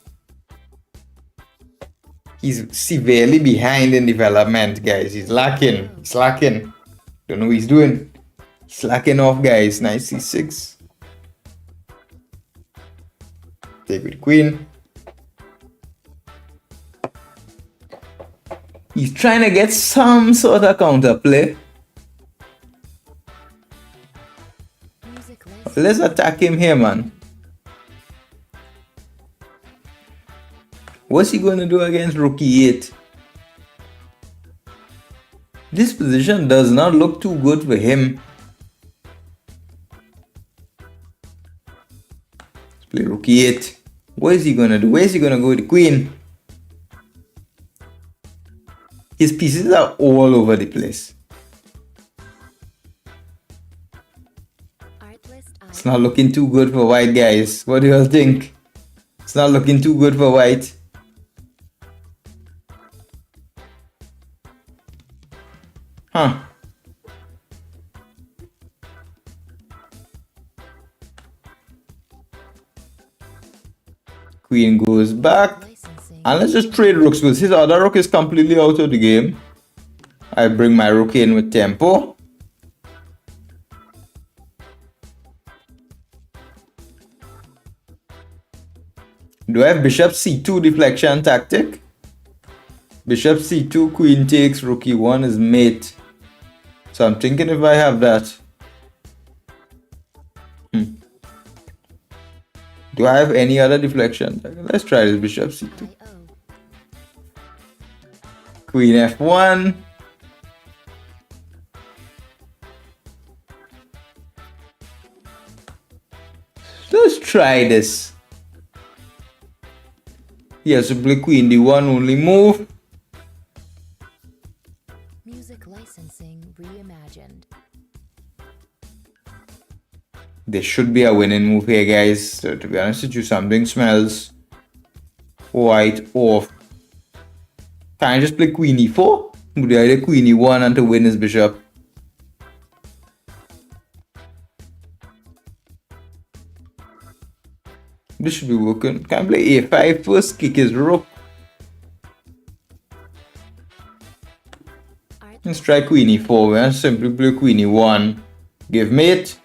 He's severely behind in development, guys. He's lacking. He's lacking. Don't know what he's doing. He's slacking off, guys. Knight c6. Take with queen. He's trying to get some sort of counterplay. Music licensing. Let's attack him here, man. What's he going to do against rook e8? This position does not look too good for him. Let's play rook e8. What is he going to do? Where is he going to go with the queen? His pieces are all over the place. Artlist It's IO. not looking too good for white, guys. What do you all think? It's not looking too good for white. Huh. Queen goes back. Licensing. And let's just trade rooks because his other rook is completely out of the game. I bring my rook in with tempo. Do I have bishop c2 deflection tactic? Bishop c2, queen takes, rook e1 is mate. So I'm thinking if I have that. Do I have any other deflection? Let's try this bishop c2. IO. Queen f1. Let's try this. Yes, to play queen d1 only move. Music licensing reimagined. There should be a winning move here, guys. So to be honest with you, something smells white off. Can I just play queen e4? Would I play queen e1 and to win his bishop? This should be working. Can I play a5 first? Kick his rook. Let's try queen e4. We're simply play queen e1. Give mate.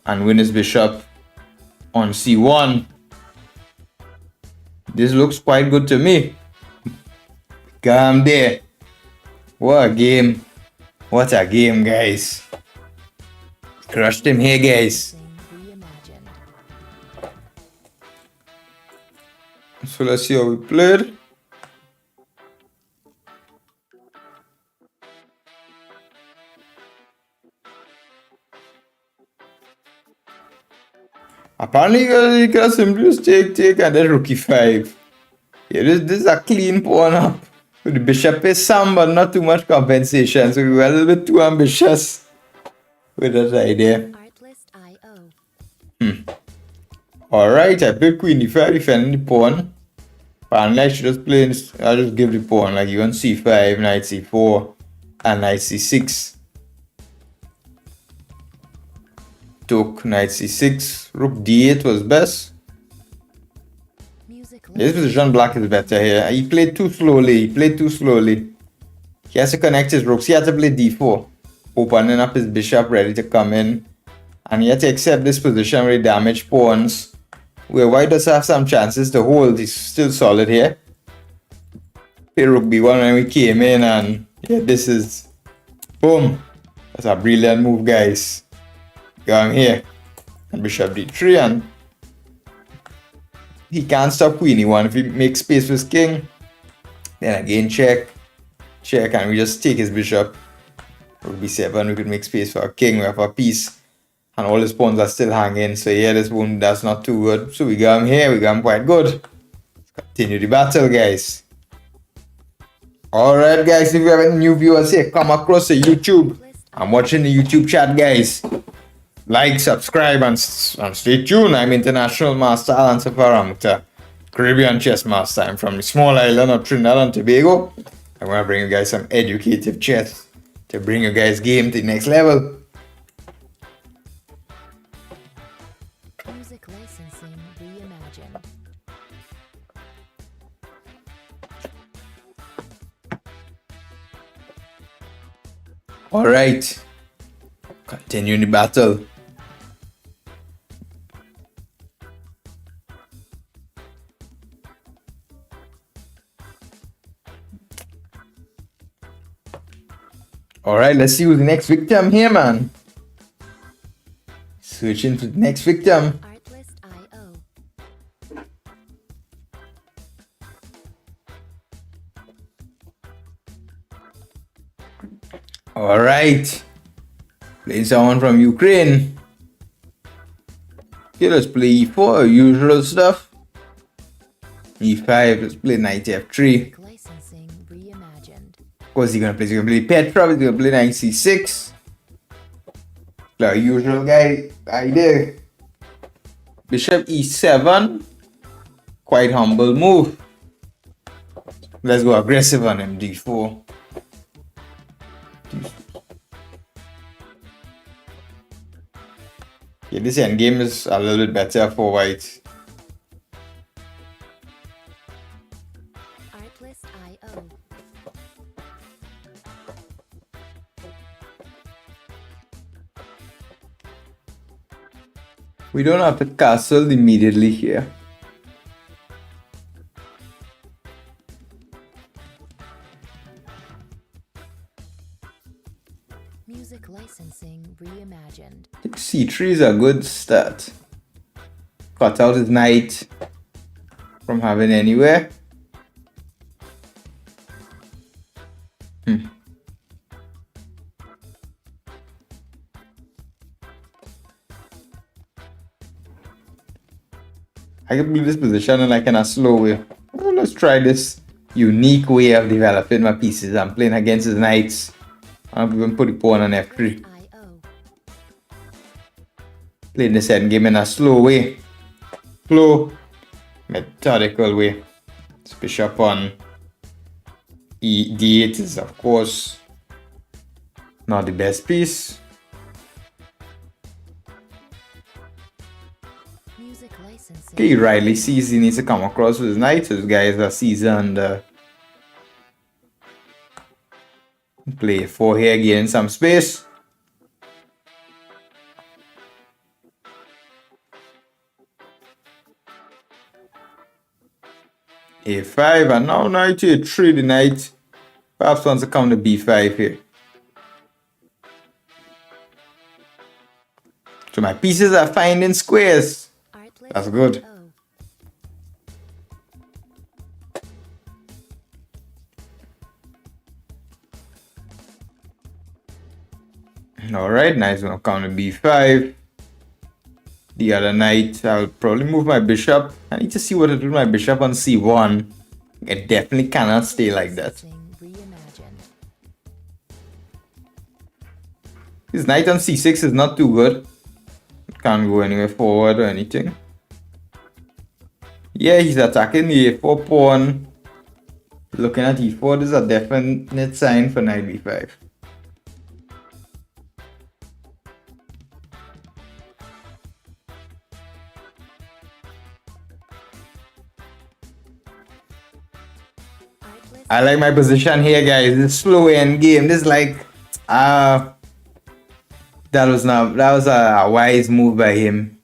And win his bishop on c1. This looks quite good to me. Calm there. What a game. What a game, guys. Crushed him here, guys. Reimagined. So let's see how we played. Apparently you can simply just take and then rook e5. Yeah, this is a clean pawn up. The bishop is some but not too much compensation, so we were a little bit too ambitious with that idea. Artlist IO. Alright, I played queen e5 defending the pawn. Apparently I should just play, I'll just give the pawn like you want c5, knight c4, and knight c6. Took knight c6, rook d8 was best. Music This position black is better here. He played too slowly. He has to connect his rooks. He had to play d4, opening up his bishop ready to come in. And he had to accept this position with damaged pawns, where white does have some chances to hold. He's still solid here. Play rook b1 when we came in, and yeah, this is boom. That's a brilliant move, guys. Going here, and bishop d3, and he can't stop queen e1 if he makes space for his king. Then again check, and we just take his bishop. Rook b7, we could make space for our king. We have a piece, and all his pawns are still hanging. So yeah, this one that's not too good. So we got him here. We got him quite good. Let's continue the battle, guys. Alright, guys, if you have any new viewers here, come across the YouTube. I'm watching the YouTube chat, guys. Like, subscribe, and stay tuned. I'm International Master Alan Safar Ramoutar, Caribbean Chess Master. I'm from the small island of Trinidad and Tobago. I want to bring you guys some educative chess to bring you guys game to the next level. Music licensing reimagined. Alright, continue the battle. Alright, let's see who's the next victim here, man. Searching for the next victim. Artlist IO. Alright. Playing someone from Ukraine. Okay, let's play e4, usual stuff. e5, let's play knight f3. Music licensing reimagined. Of course, he's gonna play Petrov, he's gonna play knight c6. The usual guy idea. Bishop e7. Quite humble move. Let's go aggressive on him, d4. Yeah, this endgame is a little bit better for white. Artlist IO. We don't have to castle immediately here. Music licensing reimagined. c3 is a good start. cut out his knight from having anywhere. I can build this position in like in a slow way. Well, let's try this unique way of developing my pieces. I'm playing against his knights. I'm even put the pawn on f3. IO. Playing this endgame in a slow way. Slow, methodical way. This bishop on d8 is of course not the best piece. Music licensing. Okay, Riley sees he needs to come across with his knight. This guy is a seasoned play 4 here, gaining some space. A5 and now knight to a3. The knight perhaps wants to come to b5 here. So my pieces are finding squares. Artlist That's good. IO. Alright, knight's gonna come to b5. The other knight, I'll probably move my bishop. I need to see what to do with my bishop on c1. It definitely cannot stay like that. Licensing reimagined. His knight on c6 is not too good. Can't go anywhere forward or anything. Yeah, he's attacking the a4 pawn. Looking at e4, this is a definite sign for knight b5. Artlist I like my position here, guys. This slow end game. This is like that was a wise move by him.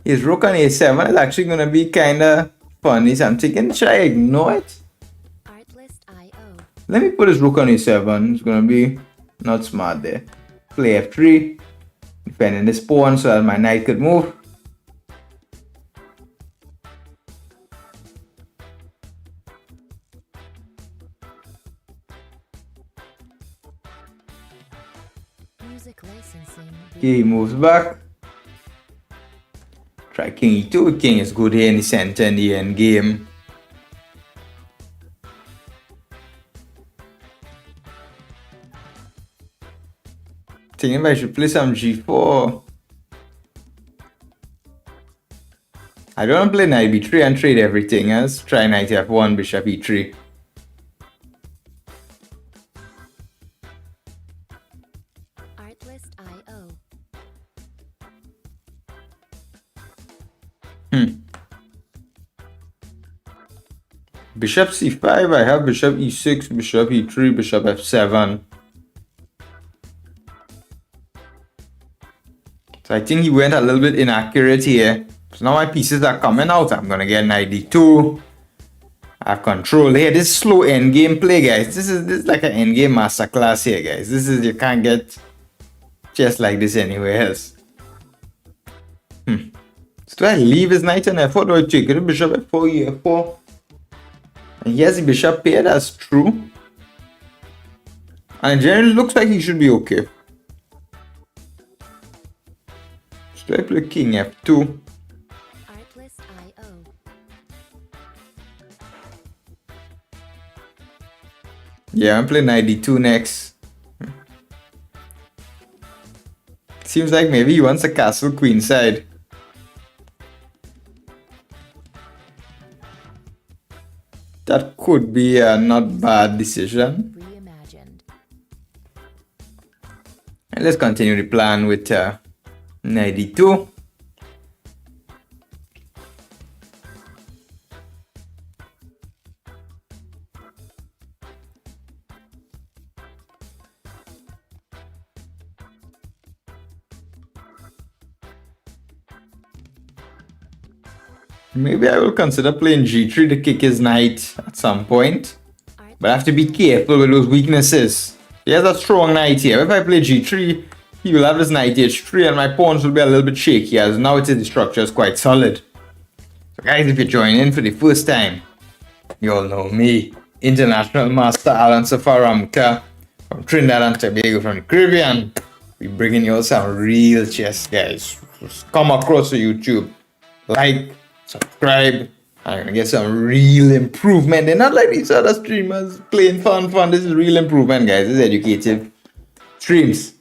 His rook on a7 is actually gonna be kinda funny. So I'm thinking, should I ignore it? Artlist IO. Let me put his rook on a7. It's gonna be not smart there. Play f3. Defending this pawn so that my knight could move. Music licensing. Okay, he moves back. Try king e2. King is good here in the center in the end game. Thinking if I should play some g4. I don't want to play knight b3 and trade everything. Let's try knight f1, bishop e3. Artlist IO. Bishop c5, I have bishop e6, bishop e3, bishop f7. So I think he went a little bit inaccurate here. So now my pieces are coming out. I'm gonna get knight d2. I have control here. This is slow endgame play, guys. This is like an endgame masterclass here, guys. This is, you can't get chess like this anywhere else. So do I leave his knight on f4? Do I take it? Bishop f4, e4. And he has the bishop pair, that's true. And it generally looks like he should be okay. So I play king f2. Artlist IO. Yeah, I'm playing knight d2 next. Seems like maybe he wants a castle queenside. That could be a not bad decision. Reimagined. And let's continue the plan with knight d2. Maybe I will consider playing g3 to kick his knight at some point. But I have to be careful with those weaknesses. He has a strong knight here. If I play g3, he will have his knight h3 and my pawns will be a little bit shaky as now the structure is quite solid. So guys, if you're joining in for the first time, you all know me, International Master Alan Safar Ramoutar from Trinidad and Tobago from the Caribbean. We bringing you all some real chess, guys. Just come across to YouTube, like, subscribe, and you're gonna get some real improvement. They're not like these other streamers playing fun. This is real improvement, guys. This is educative streams.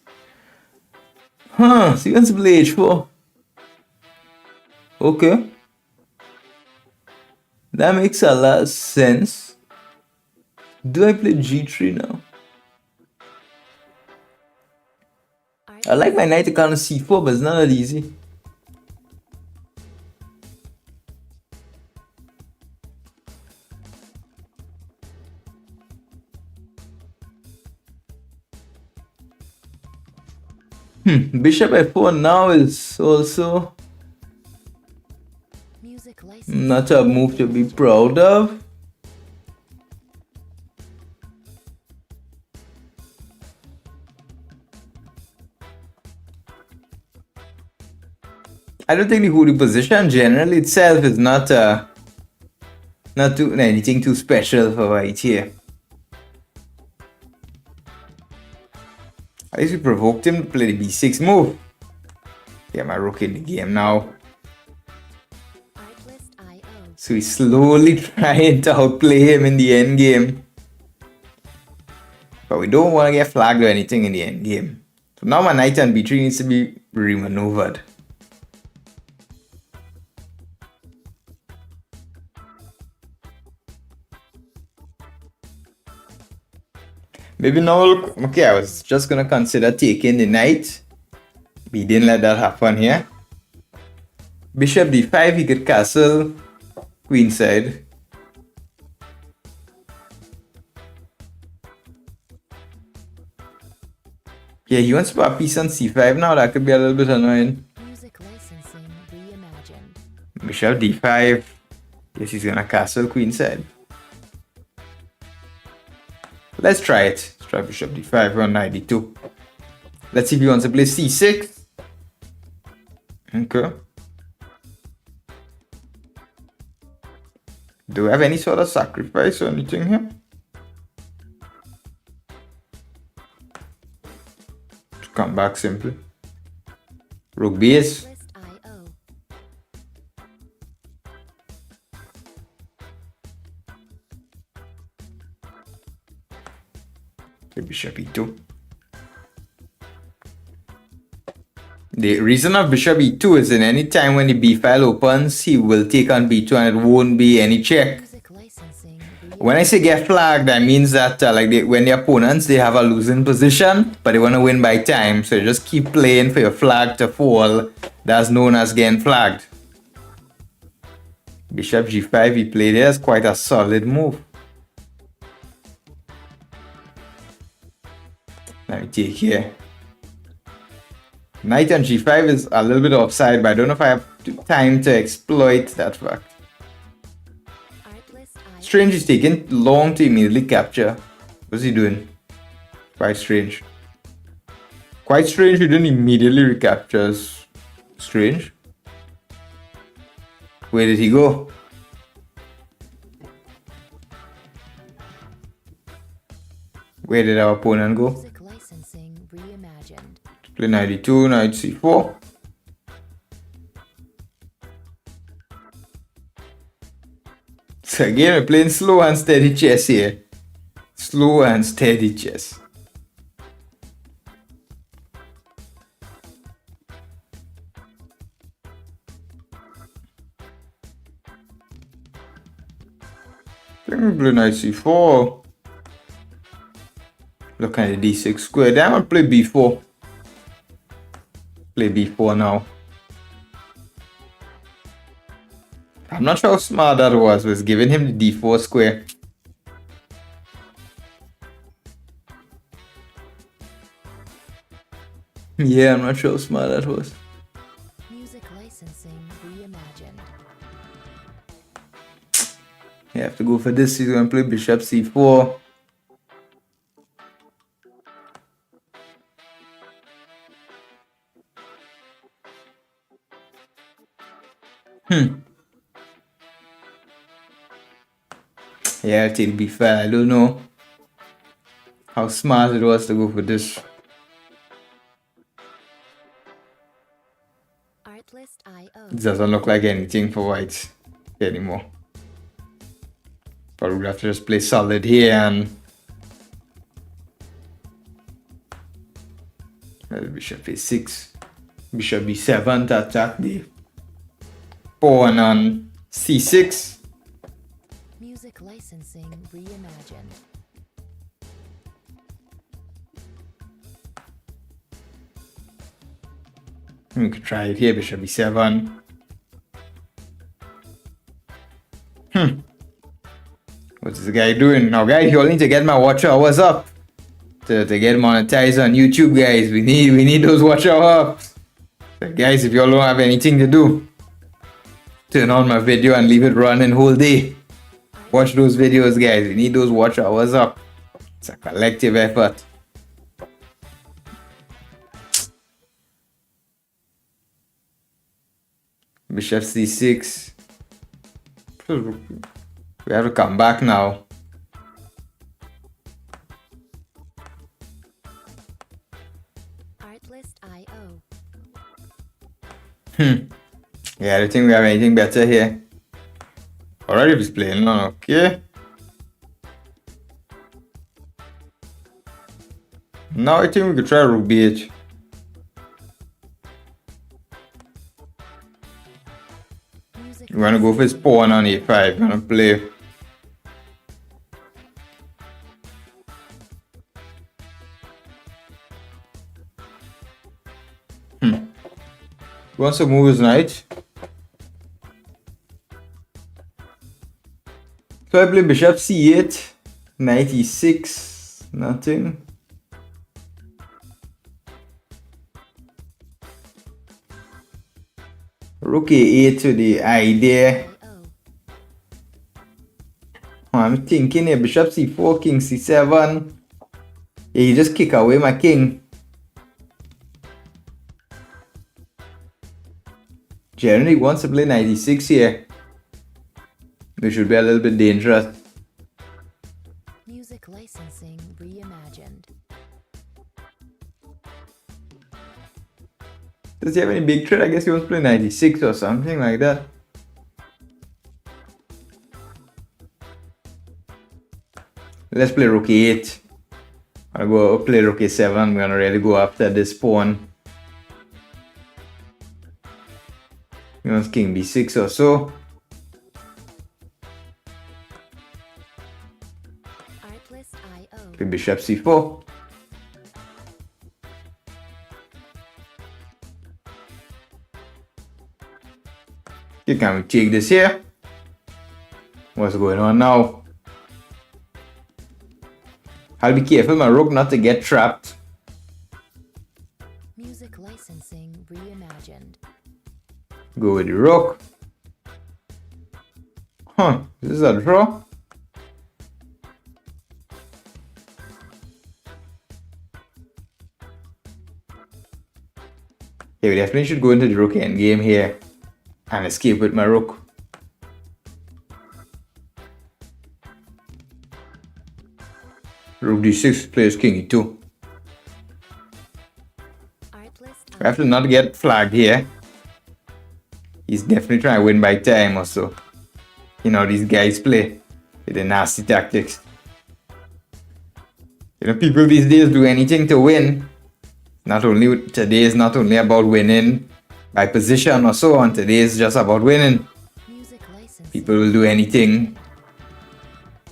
So you want to play h4? Okay. That makes a lot of sense. Do I play g3 now? I like my knight to kind of c4, but it's not that easy. Bishop f4 now is also not a move to be proud of. I don't think the hoodie position generally itself is not anything too special for white here. At least we provoked him to play the b6 move. Get my rook in the game now. So he's slowly trying to outplay him in the end game. But we don't want to get flagged or anything in the end game. So now my knight on b3 needs to be remaneuvered. Maybe now, okay, I was just gonna consider taking the knight. We didn't let that happen here. Bishop d5, he could castle queenside. Yeah, he wants to put a piece on c5 now. That could be a little bit annoying. Music licensing reimagined. Bishop d5. Yes, he's gonna castle queenside. Let's try it. Let's try bishop d5 on knight d2. Let's see if he wants to play c6. Okay. Do we have any sort of sacrifice or anything here? Just come back simply. Rook base. Bishop e2. The reason of bishop e2 is in any time when the b file opens, he will take on b2 and it won't be any check. When I say get flagged, that means that when the opponents, they have a losing position, but they want to win by time. So you just keep playing for your flag to fall. That's known as getting flagged. Bishop g5 he played here is quite a solid move. Let me take here. Knight on g5 is a little bit offside, but I don't know if I have time to exploit that fact. Strange is taking long to immediately capture. What's he doing? Quite strange. Quite strange he didn't immediately recapture. Strange. Where did he go? Where did our opponent go? Play knight d2, knight c4. So again, we're playing slow and steady chess here. Slow and steady chess. Let me play knight c4. Look at the d6 square. Then I'm gonna play b4. Play b4 now. I'm not sure how smart that was giving him the d4 square. Yeah, I'm not sure how smart that was. Music licensing reimagined. You have to go for this. He's gonna play bishop c4. Yeah, I'll take b5. I don't know how smart it was to go for this. Artlist.io. It doesn't look like anything for whites anymore. But we'll have to just play solid here and bishop a6, bishop b7 to attack the pawn on c6. Music licensing reimagined. We could try it here, bishop b7. What's this guy doing? Now guys, you all need to get my watch hours up. To get monetized on YouTube, guys. We need those watch hours. So guys, if you all don't have anything to do, turn on my video and leave it running whole day. Watch those videos, guys. We need those watch hours up. It's a collective effort. Bishop c6. We have to come back now. Artlist.io. Yeah, I don't think we have anything better here. Alright, if he's playing on, okay. Now I think we could try rook b8. We're gonna go for his pawn on a5. We're gonna play. He wants to move his knight. So I play bishop c8, knight e6, nothing. Rook a8 to the idea. Oh, I'm thinking here, bishop c4, king c7. Yeah, you just kick away my king. Generally wants to play knight e6 here. Which should be a little bit dangerous. Music licensing reimagined. Does he have any big threat? I guess he wants to play knight e6 or something like that. Let's play rook e8. I'll go play rook a7. I'm gonna really go after this pawn. He wants king b6 or so. Artlist.io. Play bishop c4. Okay, can we take this here? What's going on now? I'll be careful my rook not to get trapped. Music licensing reimagined. Go with the rook. Huh, this is a draw. Okay, we definitely should go into the rook endgame here and escape with my rook. Rook d6 plays king e2. We have to not get flagged here. He's definitely trying to win by time or so. You know, these guys play with the nasty tactics. You know, people these days do anything to win. Today is not only about winning by position or so on. Today is just about winning. People will do anything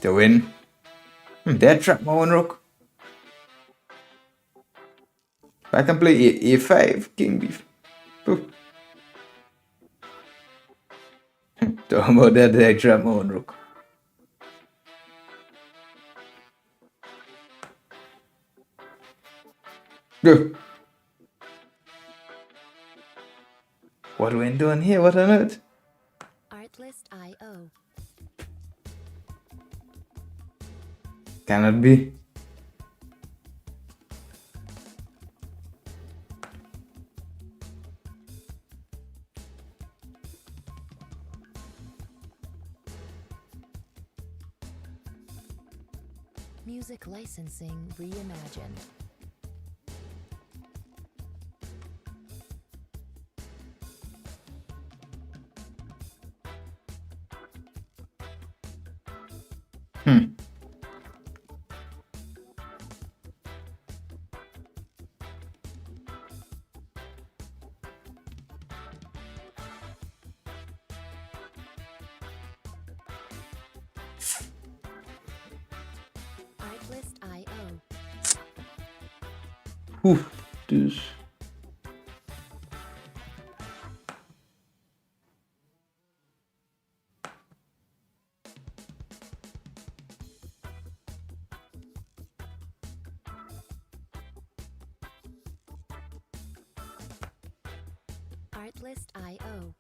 to win. Dead trap my own rook. I can play a5, king b5. Talk about that, dead trap my own rook. Go. What went on here? What on earth? Artlist.io. Cannot be. Music licensing reimagined. Artlist.io. Oef, dus. Artlist.io.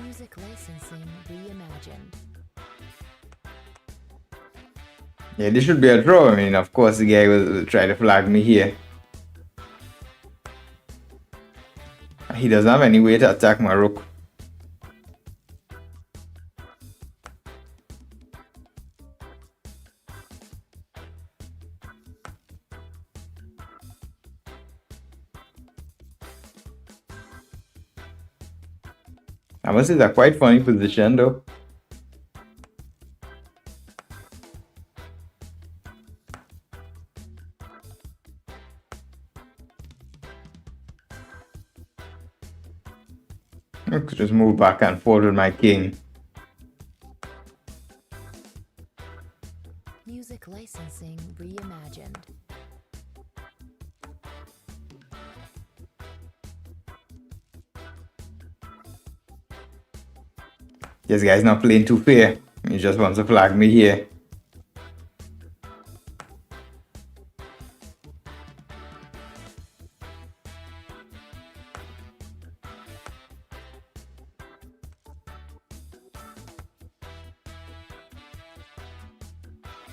Music licensing reimagined. Yeah, this should be a draw. I mean, of course, the guy will try to flag me here. He doesn't have any way to attack my rook. I must say it's a quite funny position though. I could just move back and forth with my king. Music licensing reimagined. This guy's not playing too fair. He just wants to flag me here.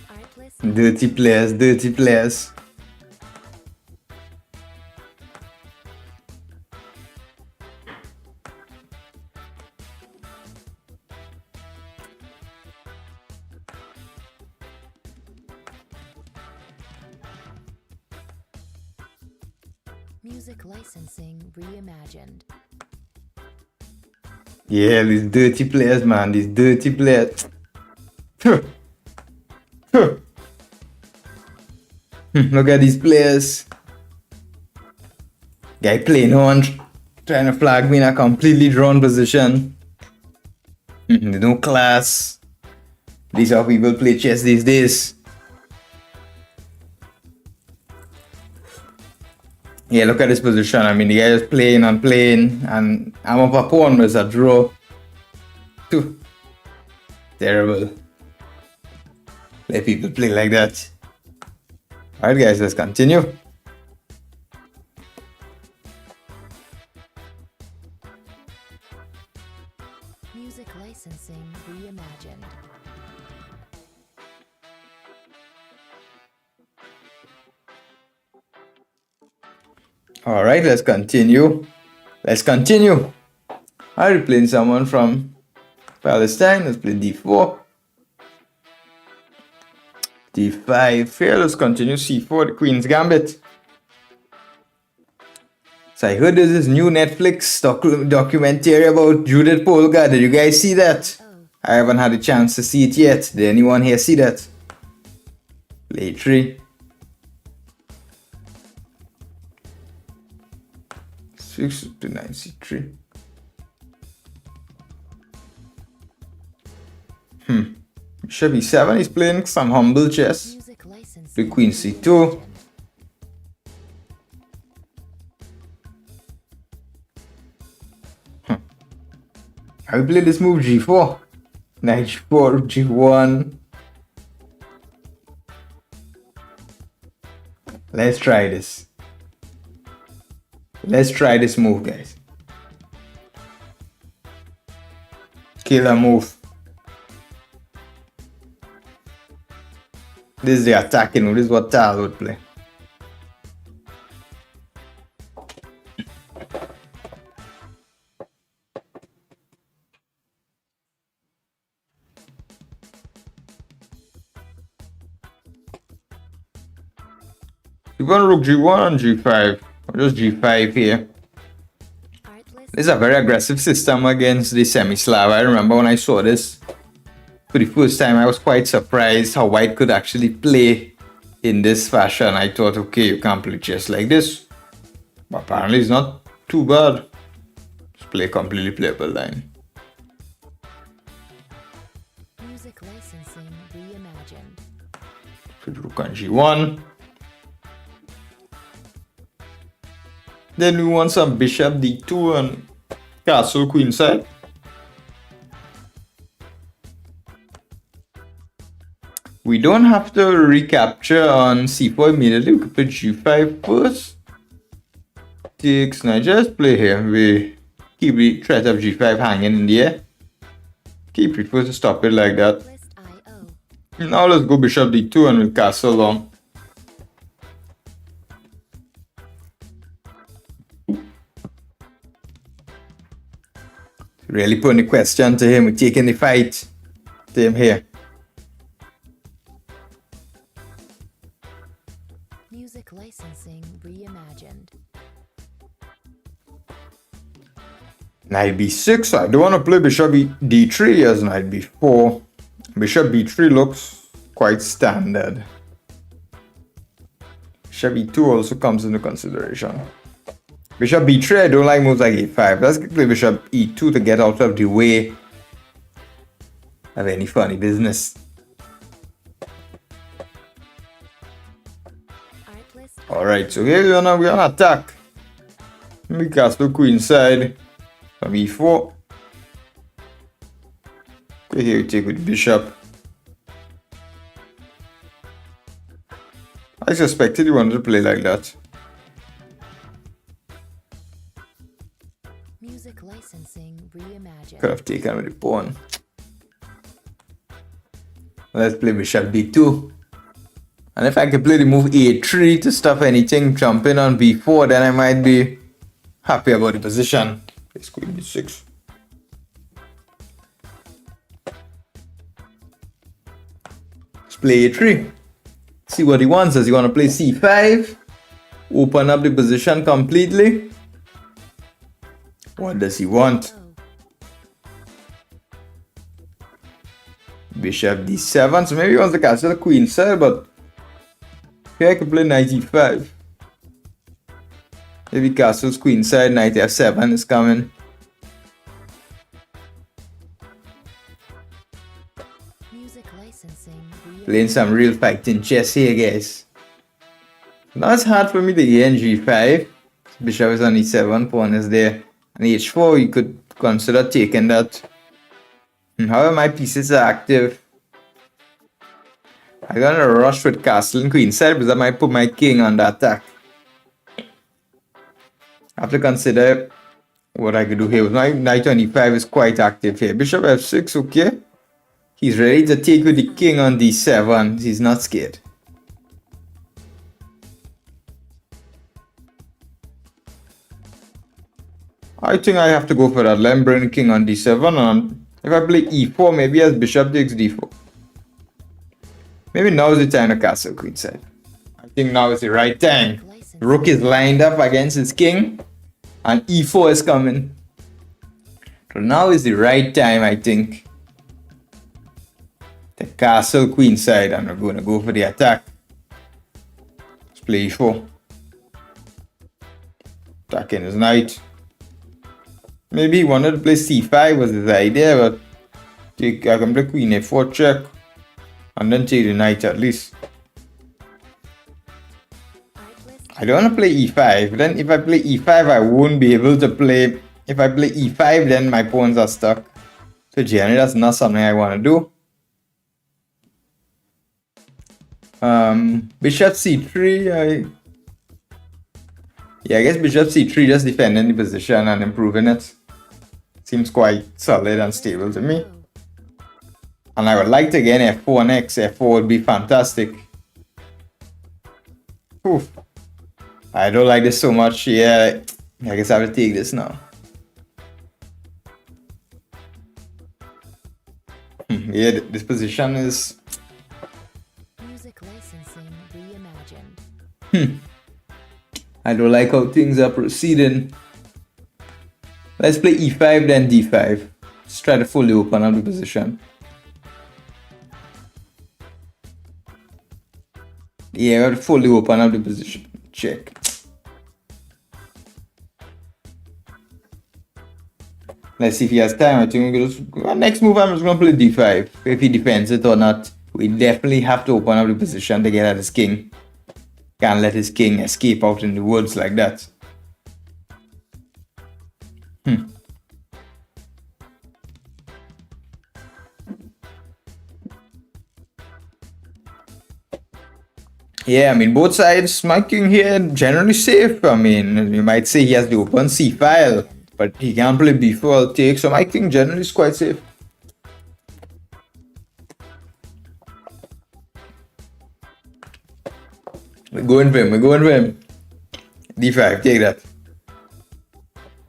Artlist. Dirty players, dirty players. Music licensing reimagined. Yeah, these dirty players, man. These dirty players. Look at these players. Guy playing on, trying to flag me in a completely drawn position. There's no class. These are how people play chess these days. Yeah, look at this position. I mean, the guy is playing and playing, and I'm up a pawn with a draw. Phew. Terrible. Let people play like that. Alright, guys, let's continue. Music licensing reimagined. Alright, let's continue. Let's continue. Alright, playing someone from Palestine. Let's play d4. d5 here. Let's continue c4, the Queen's Gambit. So I heard there's this new Netflix documentary about Judith Polgar. Did you guys see that? I haven't had a chance to see it yet. Did anyone here see that? Play 3. 6 to 9 c3. Bishop e7. He's playing some humble chess. Music licensing. The Queen c2. I will play this move g4. Knight g4, g1. Let's try this. Let's try this move, guys. Killer move. This is the attacking. This is what Tal would play. You want rook g1 and g5, or just g5 here. This is a very aggressive system against the semi-Slav. I remember when I saw this for the first time, I was quite surprised how white could actually play in this fashion. I thought, okay, you can't play chess like this. But apparently it's not too bad. Just play a completely playable line. Music licensing reimagined. Put rook on g1. Then we want some bishop d2 and castle queenside. We don't have to recapture on c4 immediately. We could play g5 first. Takes, now just play here. We keep the threat of g5 hanging in the air. Keep prefer to stop it like that. Now let's go bishop d2 and we'll castle long. Really putting the question to him. We're taking the fight to him here. Music licensing reimagined. Knight b6. So I don't want to play bishop d3 as knight b4. Bishop b3 looks quite standard. Bishop e2 also comes into consideration. Bishop b3, I don't like moves like a5. Let's play bishop e2 to get out of the way of any funny business. Alright, so here we're gonna attack. We castle queenside from e4. Okay, here we take with bishop. I suspected you wanted to play like that. Music licensing reimagined. Could have taken with the pawn. Let's play bishop d2. And if I could play the move a3 to stop anything jumping on b4, then I might be happy about the position. Let's queen b6. Let's play a3. See what he wants. Does he want to play c5? Open up the position completely. What does he want? Bishop d7. So maybe he wants to castle the queen side, but here I could play knight e5. Maybe castles queen side, knight f7 is coming. Music licensing Playing some real fighting chess here, guys. Now it's hard for me to get in g5. Bishop is on e7, pawn is there. And h4, you could consider taking that. However, my pieces are active. I'm gonna rush with castle and queen side because I might put my king on the attack. I have to consider what I could do here. My knight on e5 is quite active here. Bishop f6, okay. He's ready to take with the king on d7. He's not scared. I think I have to go for that. Let me bring the king on d7, and if I play e4, maybe as bishop takes d4. Maybe now is the time to castle queenside. I think now is the right time. Rook is lined up against his king, and e4 is coming. So now is the right time, I think, to castle queenside, and we're going to go for the attack. Let's play e4. Attacking his knight. Maybe he wanted to play c5 was his idea, but I can play queen a4 check and then take the knight at least. I don't want to play e5. Then if I play e5, I won't be able to play. If I play e5, then my pawns are stuck. So generally, that's not something I want to do. Bishop c3. I guess bishop c3 just defending the position and improving it. Seems quite solid and stable to me. And I would like to get f4 next. f4 would be fantastic. Oof. I don't like this so much. Yeah, I guess I will take this now. Yeah, this position is... Music licensing reimagined. I don't like how things are proceeding. Let's play e5 then d5. Let's try to fully open up the position. Yeah, we have to fully open up the position. Check. Let's see if he has time. I think we're gonna next move I'm just gonna play d5. If he defends it or not. We definitely have to open up the position to get at his king. Can't let his king escape out in the woods like that. Yeah, I mean, both sides, my king here generally safe. I mean, you might say he has the open c file, but he can't play b4 take, so my king generally is quite safe. We're going for him. d5, take that.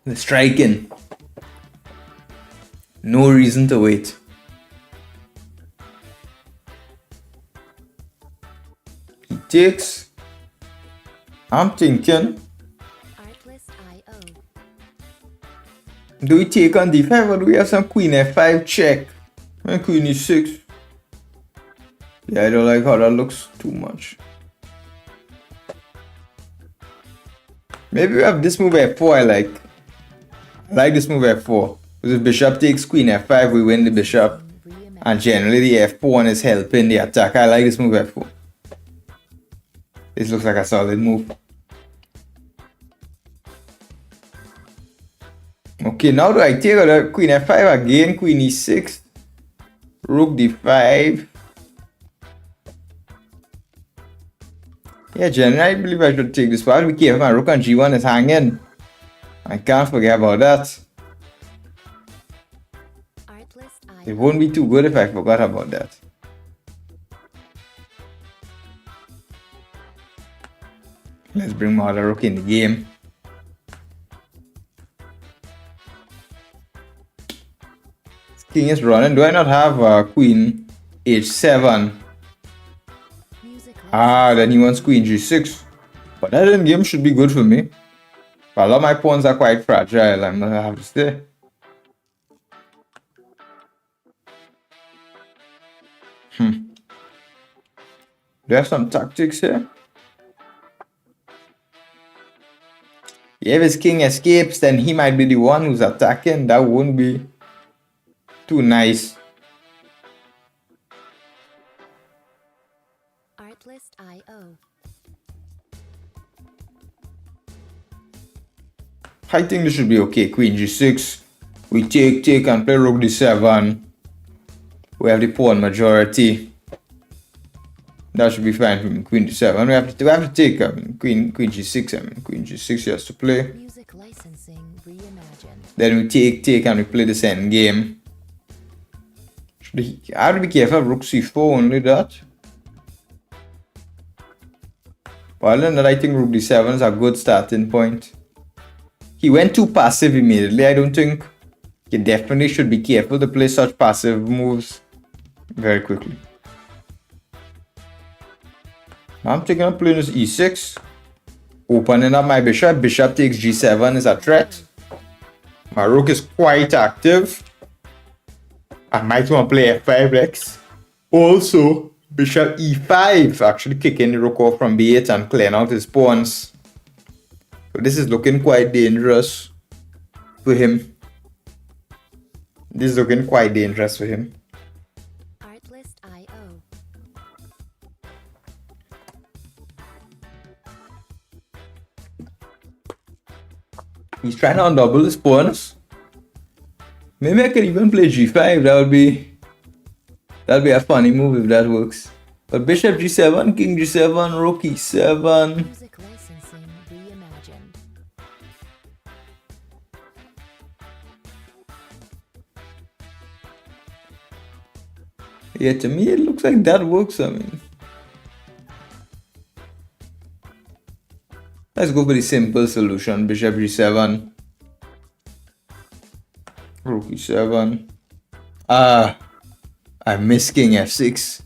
The striking. No reason to wait. He takes. I'm thinking. Artlist.io. Do we take on d5 or do we have some queen f5 check? And queen e6. Yeah, I don't like how that looks too much. Maybe we have this move f4 I like. I like this move f4. Because if bishop takes queen f5, we win the bishop. And generally the f pawn is helping the attack. I like this move f4. This looks like a solid move. Okay, now do I take the queen f5 again? Queen e6. Rook d5. Yeah, generally I believe I should take this part. Be careful, my rook on g1 is hanging. I can't forget about that. It won't be too good if I forgot about that. Let's bring my other rook in the game. This king is running. Do I not have queen h7? Then he wants queen g6. But that in game should be good for me. But a lot of my pawns are quite fragile, I'm gonna have to say. Do I have some tactics here? Yeah, if his king escapes, then he might be the one who's attacking. That wouldn't be too nice. Artlist.io. I think this should be okay. Queen g6. We take and play rook d7. We have the pawn majority. That should be fine for me. Queen d7. We have to take queen g6. Queen g6 he has to play. Music licensing reimagined. Then we take and we play this end game. I have to be careful of rook c4, only that. But other than that, I think rook d7 is a good starting point. He went too passive immediately. I don't think you definitely should be careful to play such passive moves very quickly. I'm thinking of playing this e6. Opening up my bishop. Bishop takes g7 is a threat. My rook is quite active. I might want to play f5 next. Also, bishop e5. Actually kicking the rook off from b8 and clearing out his pawns. So this is looking quite dangerous for him. This is looking quite dangerous for him. Artlist.io. He's trying to undouble his pawns. Maybe I could even play g5. That'll be a funny move if that works. But bishop g7, king g7, rook e7. Music licensing reimagined. Yeah, to me it looks like that works. I mean, Let's go for the simple solution. Bishop g7. Rook e7. I missed king f6.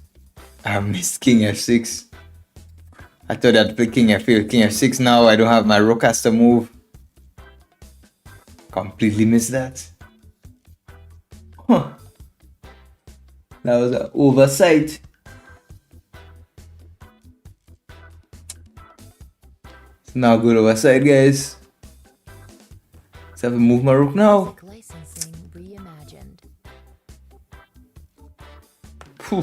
I missed king f6. I thought I'd play king f8, king f6 now. I don't have my rook has to move. Completely missed that. Huh. That was an oversight. It's not good oversight, guys. Let's have to move my rook now. Licensing reimagined. Phew.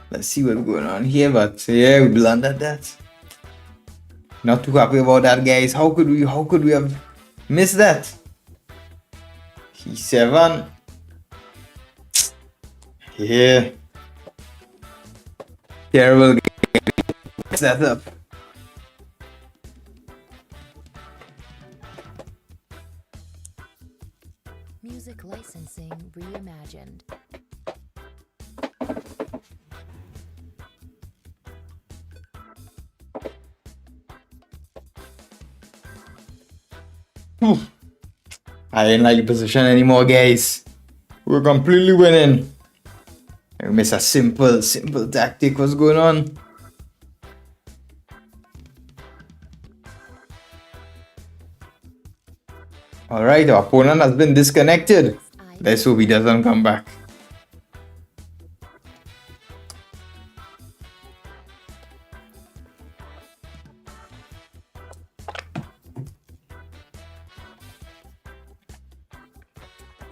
Let's see what's going on here, but yeah, we blundered that. Not too happy about that, guys. How could we have missed that? e7. Yeah. Terrible setup. Music licensing reimagined. I ain't like the position anymore, guys. We're completely winning. We miss a simple tactic. What's going on? Alright, our opponent has been disconnected. Let's hope he doesn't come back.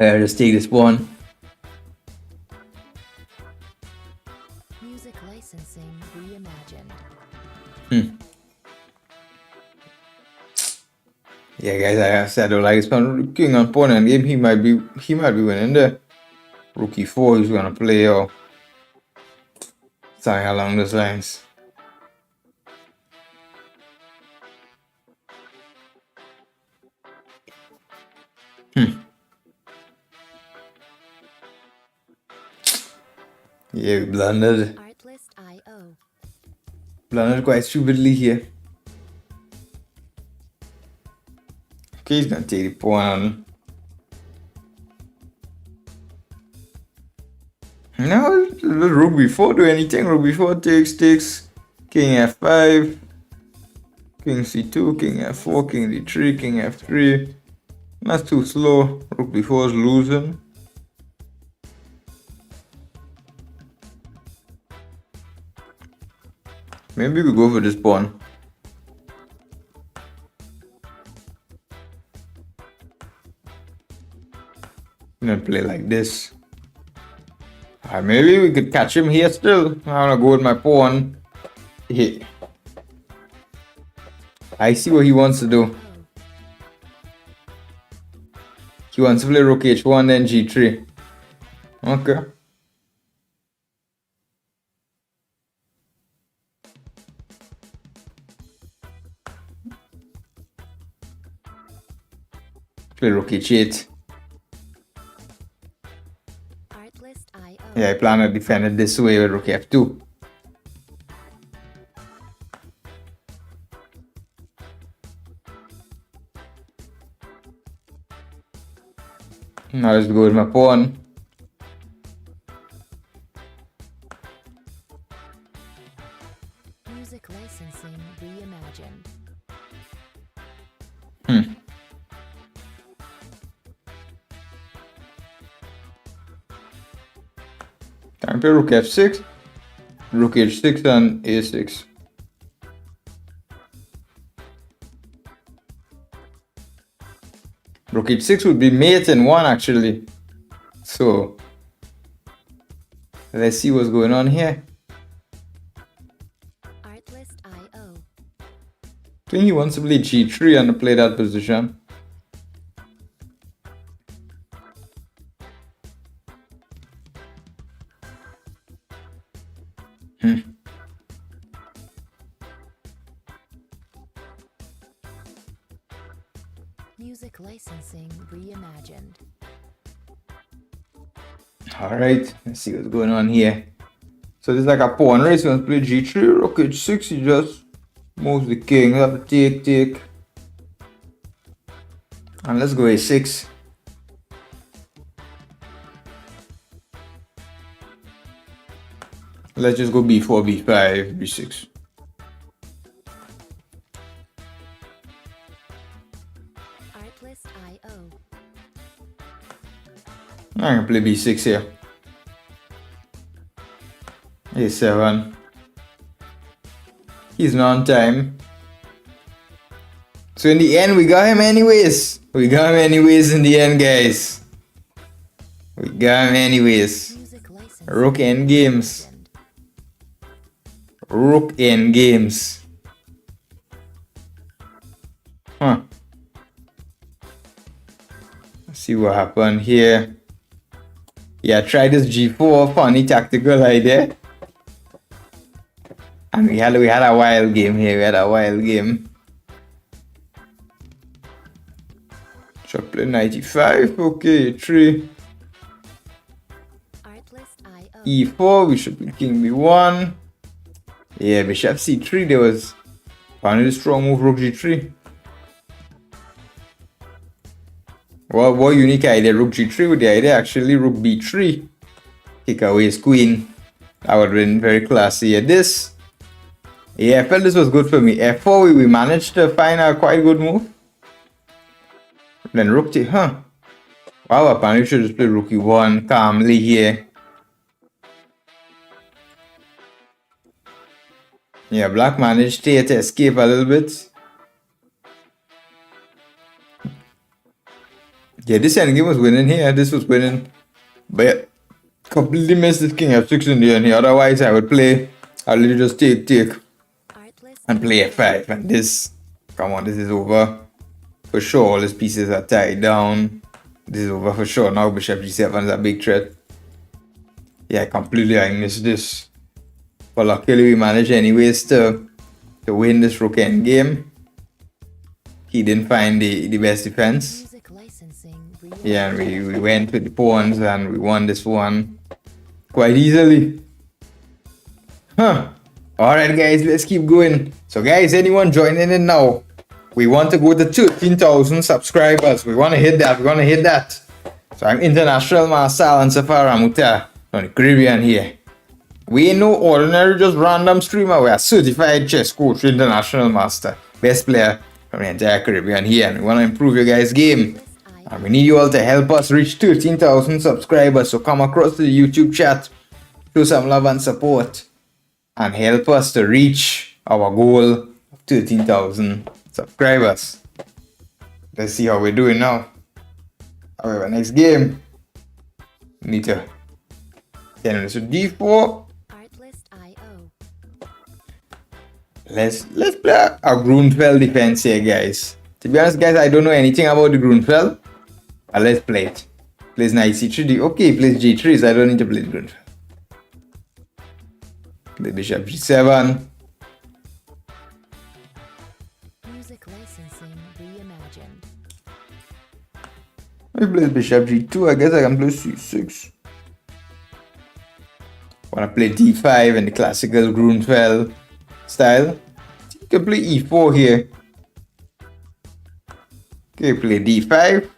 Just take this pawn. Music licensing reimagined. Yeah, guys, I said I don't like this pawn. King on pawn and game. He might be winning there. Rook e4. He's gonna play or something along those lines. Yeah, we blundered. Artlist.io. Blundered quite stupidly here. Okay, he's gonna take the pawn. No, rook b4 do anything. Rook b4 takes. King f5. King c2, king f4, king d3, king f3. That's too slow. Rook b4 is losing. Maybe we go for this pawn. I'm gonna play like this. Maybe we could catch him here still. I'm gonna go with my pawn. Yeah. I see what he wants to do. He wants to play rook h1 then g3. Okay. Play rook h8. Artlist.io. Yeah, I plan to defend it this way with rook f2. Now let's go with my pawn. Music licensing reimagined. Time to play rook f6, rook h6 and a6. Rook h6 would be mate in one actually. So let's see what's going on here. Artlist.io. I think he wants to play g3 and to play that position. Music licensing reimagined. Alright, let's see what's going on here. So this is like a pawn race. You want to play g3, rook h6, you just move the king, you have to take. And let's go a6. Let's just go b4, b5, b6. Artlist.io. I'm gonna play b6 here. a7. He's not on time. So in the end, we got him anyways. We got him anyways in the end, guys. We got him anyways. Music licensing Rook end games. reimagined. Rook end games. Huh. Let's see what happened here. Yeah, try this g4, funny tactical idea. And we had a wild game here. We had a wild game. Should play 95. Okay, 3. Artlist.io. E4. We should play king b1. Yeah, bishop c3. There was finally a strong move. Rook g3. What unique idea? Rook g3 with the idea actually rook b3. Kick away his queen. That would have been very classy. Yeah, this. Yeah, I felt this was good for me. f4, we managed to find a quite good move. Then rook t, huh? Wow, apparently we should just play rook e1 calmly here. Yeah, black managed to escape a little bit. Yeah, this endgame was winning here. This was winning. But completely missed this king f6 in the end here. Otherwise, I would play. I'll literally just take. And play f5. And this, come on, this is over. For sure, all his pieces are tied down. This is over for sure. Now bishop g7 is a big threat. Yeah, I missed this. But luckily we managed anyways to win this rook end game. He didn't find the best defense. Music licensing Yeah, and we went with the pawns and we won this one quite easily. Huh. Alright guys, let's keep going. So guys, anyone joining in now? We want to go to 13,000 subscribers. We want to hit that. So I'm International Master Alan Safar Ramoutar from the Caribbean here. We ain't no ordinary just random streamer. We are certified chess coach, international master, best player from the entire Caribbean here. And we want to improve your guys' game. And we need you all to help us reach 13,000 subscribers. So come across to the YouTube chat, show some love and support, and help us to reach our goal of 13,000 subscribers. Let's see how we're doing now. However, next game, we need to get into d4. Artlist.io. Let's play a Grunfeld defense here, guys. To be honest, guys, I don't know anything about the Grunfeld. But let's play it. Plays knight c3. Okay, plays g3, so I don't need to play the Grunfeld. Play bishop g7. Music licensing reimagined. I play bishop g2. I guess I can play c6. Wanna play d5 in the classical Grunfeld style. You can play e4 here. Okay, play d5.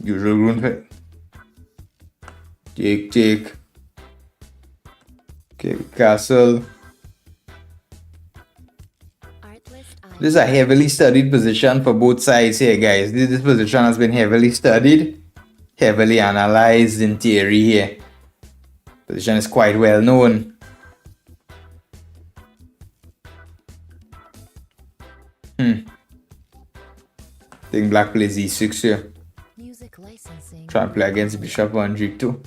Usual Grunfeld. Take. Okay, castle. Artlist.io. This is a heavily studied position for both sides here, guys. This position has been heavily studied, heavily analyzed in theory here. Position is quite well known. I think black plays e6 here. Music licensing. Try and play against bishop on g2.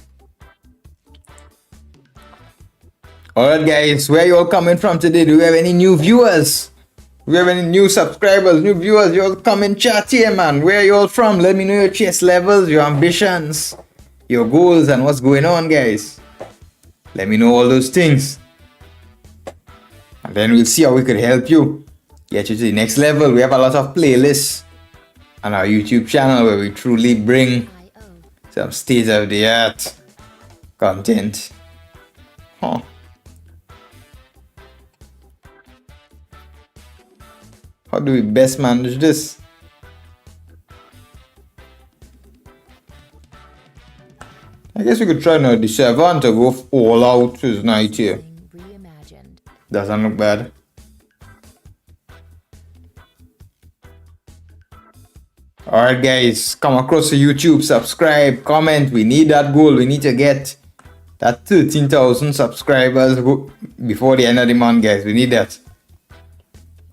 Alright guys, where you all coming from today? Do we have any new viewers? Do we have any new subscribers, new viewers? You all come and chat here, man. Where are you all from? Let me know your chess levels, your ambitions, your goals, and what's going on, guys. Let me know all those things. And then we'll see how we could help you get you to the next level. We have a lot of playlists on our YouTube channel where we truly bring I.O. some state-of-the-art content. Huh. How do we best manage this? I guess we could try now the 7 to go all out his night here. Reimagined. Doesn't look bad. Alright guys, come across to YouTube, subscribe, comment. We need that goal. We need to get that 13,000 subscribers before the end of the month, guys. We need that.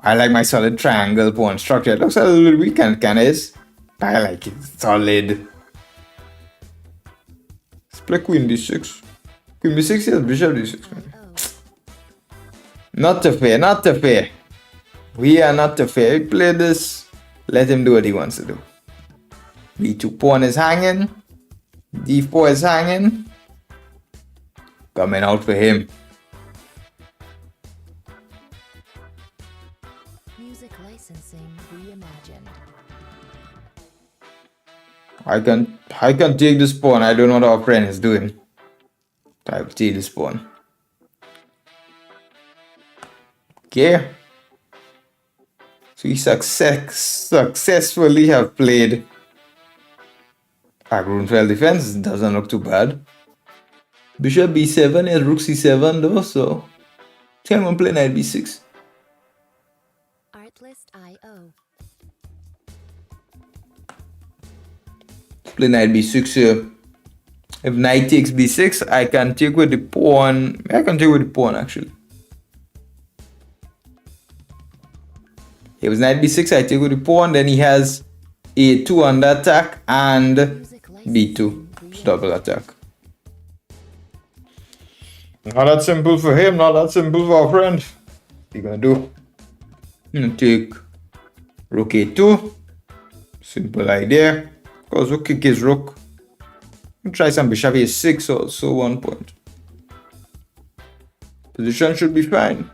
I like my solid triangle pawn structure. It looks a little weak and kind of is. I like it solid. Let's play queen d6. Queen b6 is bishop d6. I.O. Not too fair, not too fair. We are not too fair. We play this. Let him do what he wants to do. b2 pawn is hanging. d4 is hanging. Coming out for him. Music licensing reimagined. I can take this pawn. I don't know what our friend is doing. I will take this pawn. Okay. So we successfully have played Grunfeld defense. Doesn't look too bad. Bishop b7 is rook c7 though, so I think I'm gonna play knight b6. Artlist I.O. Play knight b6 here. If knight takes b6, I can take with the pawn. I can take with the pawn actually. It was knight b6, I take with the pawn, then he has a2 under attack and Music b2 licensing double attack. Not that simple for him, not that simple for our friend. What are you gonna do? I'm gonna take rook a2. Simple idea. Of course, rook kick is rook. Try some bishop a6 also, 1 point. Position should be fine.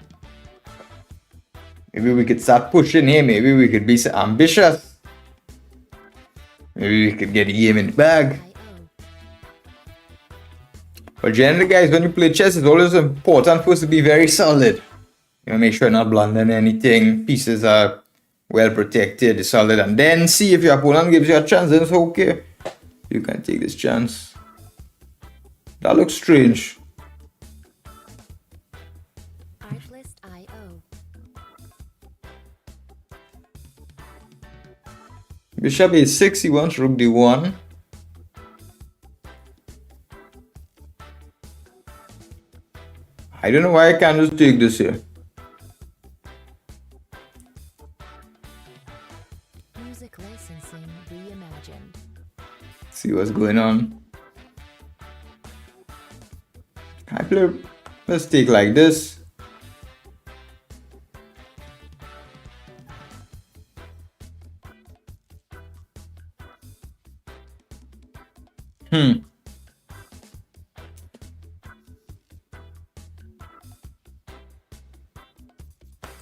Maybe we could start pushing here. Maybe we could be ambitious. Maybe we could get the game in the bag. I.O. But generally, guys, when you play chess, it's always important for us to be very solid. You know, make sure you're not blundering anything. Pieces are well protected, solid, and then see if your opponent gives you a chance. Then it's okay. You can take this chance. That looks strange. Artlist I.O. Bishop a6, he wants rook d1. I don't know why I can't just take this here. Music licensing reimagined. See what's going on. I play. Let's take like this.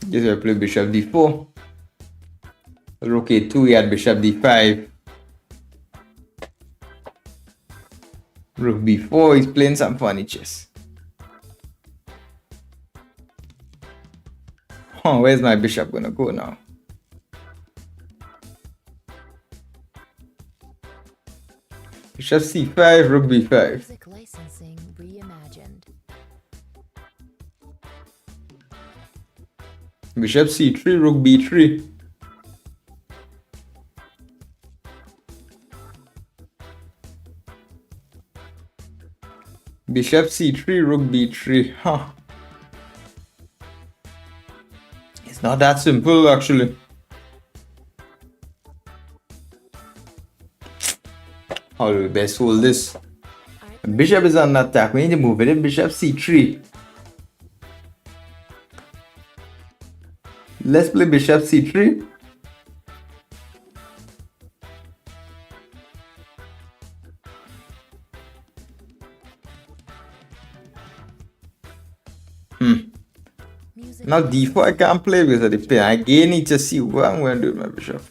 Guess I play bishop d4. Rook a2, he had bishop d5. Rook b4, he's playing some funny chess. Oh, where's my bishop gonna go now? Bishop c5, rook b5. Music licensing reimagined. Bishop c3, rook b3. Bishop c3, rook b3. Huh. It's not that simple actually. How do we best hold this? Bishop is on attack. We need to move it. Bishop c3. Let's play bishop c3. Music Now d4 I can't play because of the pair. I again need to see what I'm going to do with my bishop.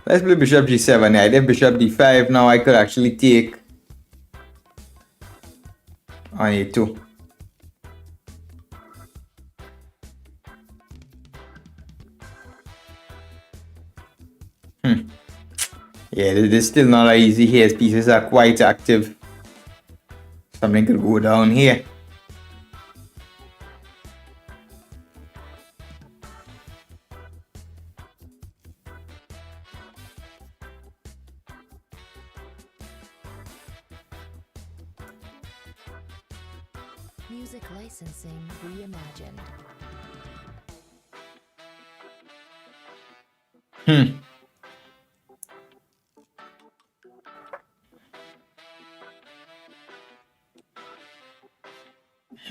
Let's play bishop g7. Yeah, I did bishop d5. Now I could actually take on a2. Yeah, this is still not easy here. His pieces are quite active. Something could go down here. Music licensing reimagined.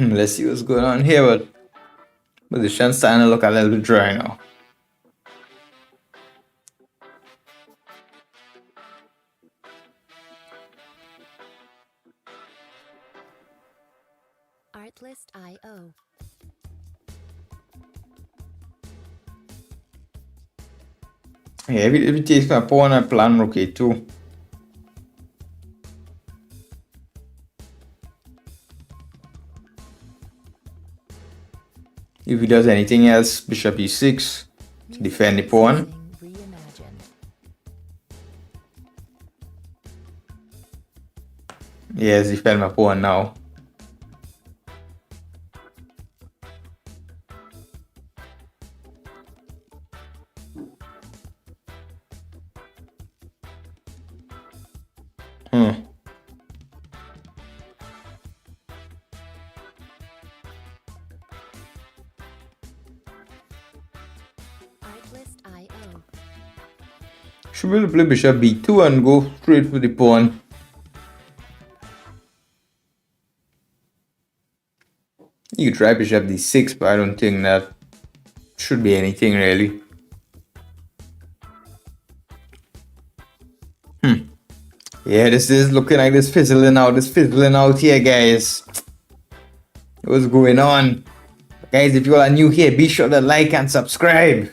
Let's see what's going on here, but position's starting to look a little bit dry now. Artlist.io. Yeah, if it takes my pawn, I plan rook a2. If he does anything else, bishop e6 to defend the pawn. Licensing reimagined. Yes, defend my pawn now. Artlist.io. Should be able to play bishop b2 and go straight for the pawn. You could try bishop d6, but I don't think that should be anything really. Yeah, this is looking like this fizzling out here, guys. What's going on? Guys, if you all are new here, be sure to like and subscribe.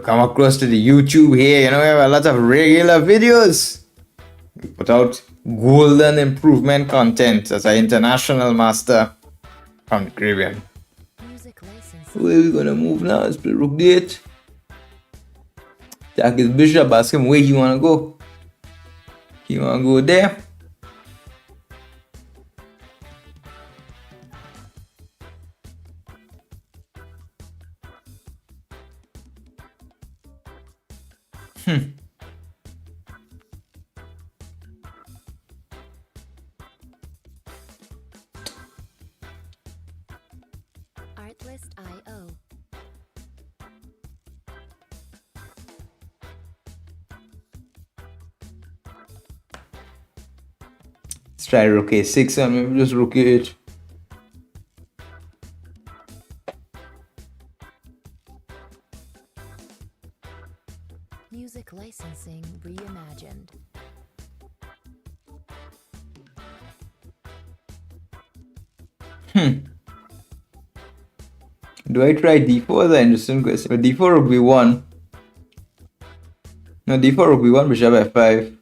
Come across to the YouTube here, you know, we have a lot of regular videos. We put out golden improvement content as an international master from the Caribbean. Music licensing. Where are we gonna move now? Let's play rook d8. Attack his bishop, ask him where he wanna go. He wanna go there. Artlist.io. Let's try rook a6 and maybe just rook a8. Music licensing reimagined. Do I try d4? That's an interesting question. But d4 rook b1. No, d4 rook b1, bishop f5.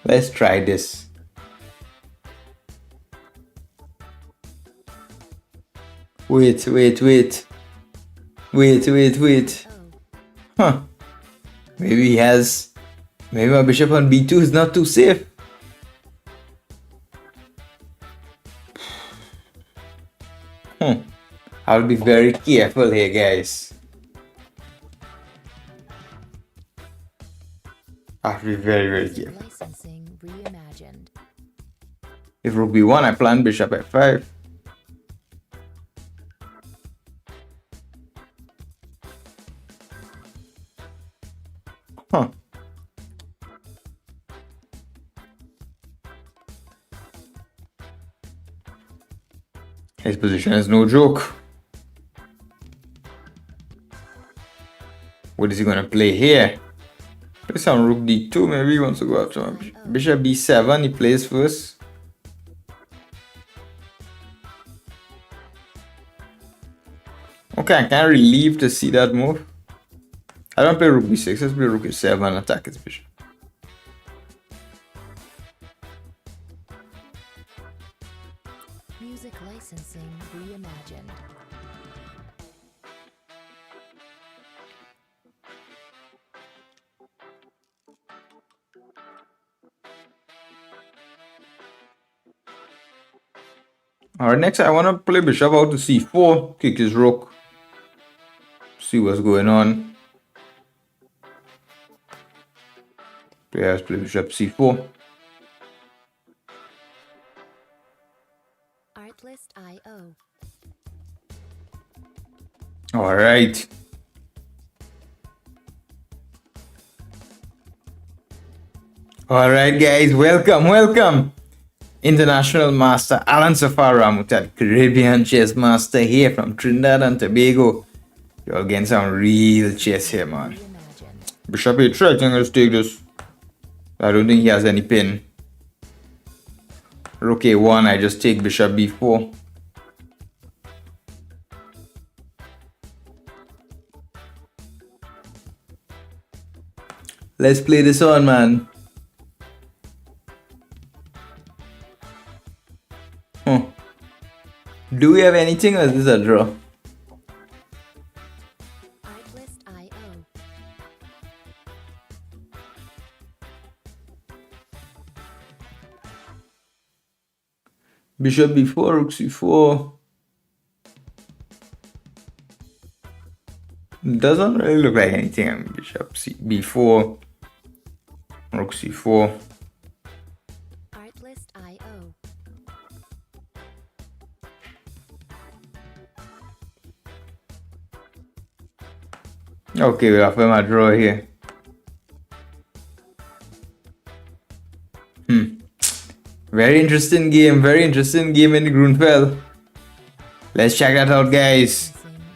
Let's try this. Wait. Oh. Huh. Maybe he has... Maybe my bishop on b2 is not too safe. I'll be very careful here, guys. I have to be very, very Music careful. licensing reimagined. If rook b1, I plan bishop f5. Huh. His position is no joke. What is he gonna play here? Play some rook d2, maybe he wants to go after my bishop b7, he plays first. Okay, I'm kind of relieved to see that move. I don't play rook b6, let's play rook e7 and attack his bishop. Music licensing reimagined. Alright, next I want to play bishop out to c4, kick his rook, see what's going on. Players play bishop c4. Artlist.io. Alright. Alright guys, welcome. International Master Alan Safar Ramoutar, Caribbean chess master here from Trinidad and Tobago. You're getting some real chess here, man. Reimagined. Bishop h3, I think I'll take this. I don't think he has any pin. Rook a1, I just take bishop b4. Let's play this on, man. Do we have anything or is this a draw? Artlist.io. Bishop b4, rook c4. Doesn't really look like anything. I mean, bishop b4, rook c4. Artlist.io. Okay, we'll have my draw here. Very interesting game in the Grunfeld. Let's check that out, guys.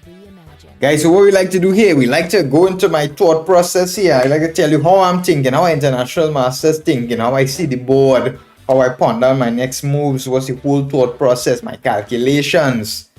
Reimagined. Guys, so what we like to do here, we like to go into my thought process here. I like to tell you how I'm thinking, how International Masters thinking, how I see the board, how I ponder my next moves, what's the whole thought process, my calculations.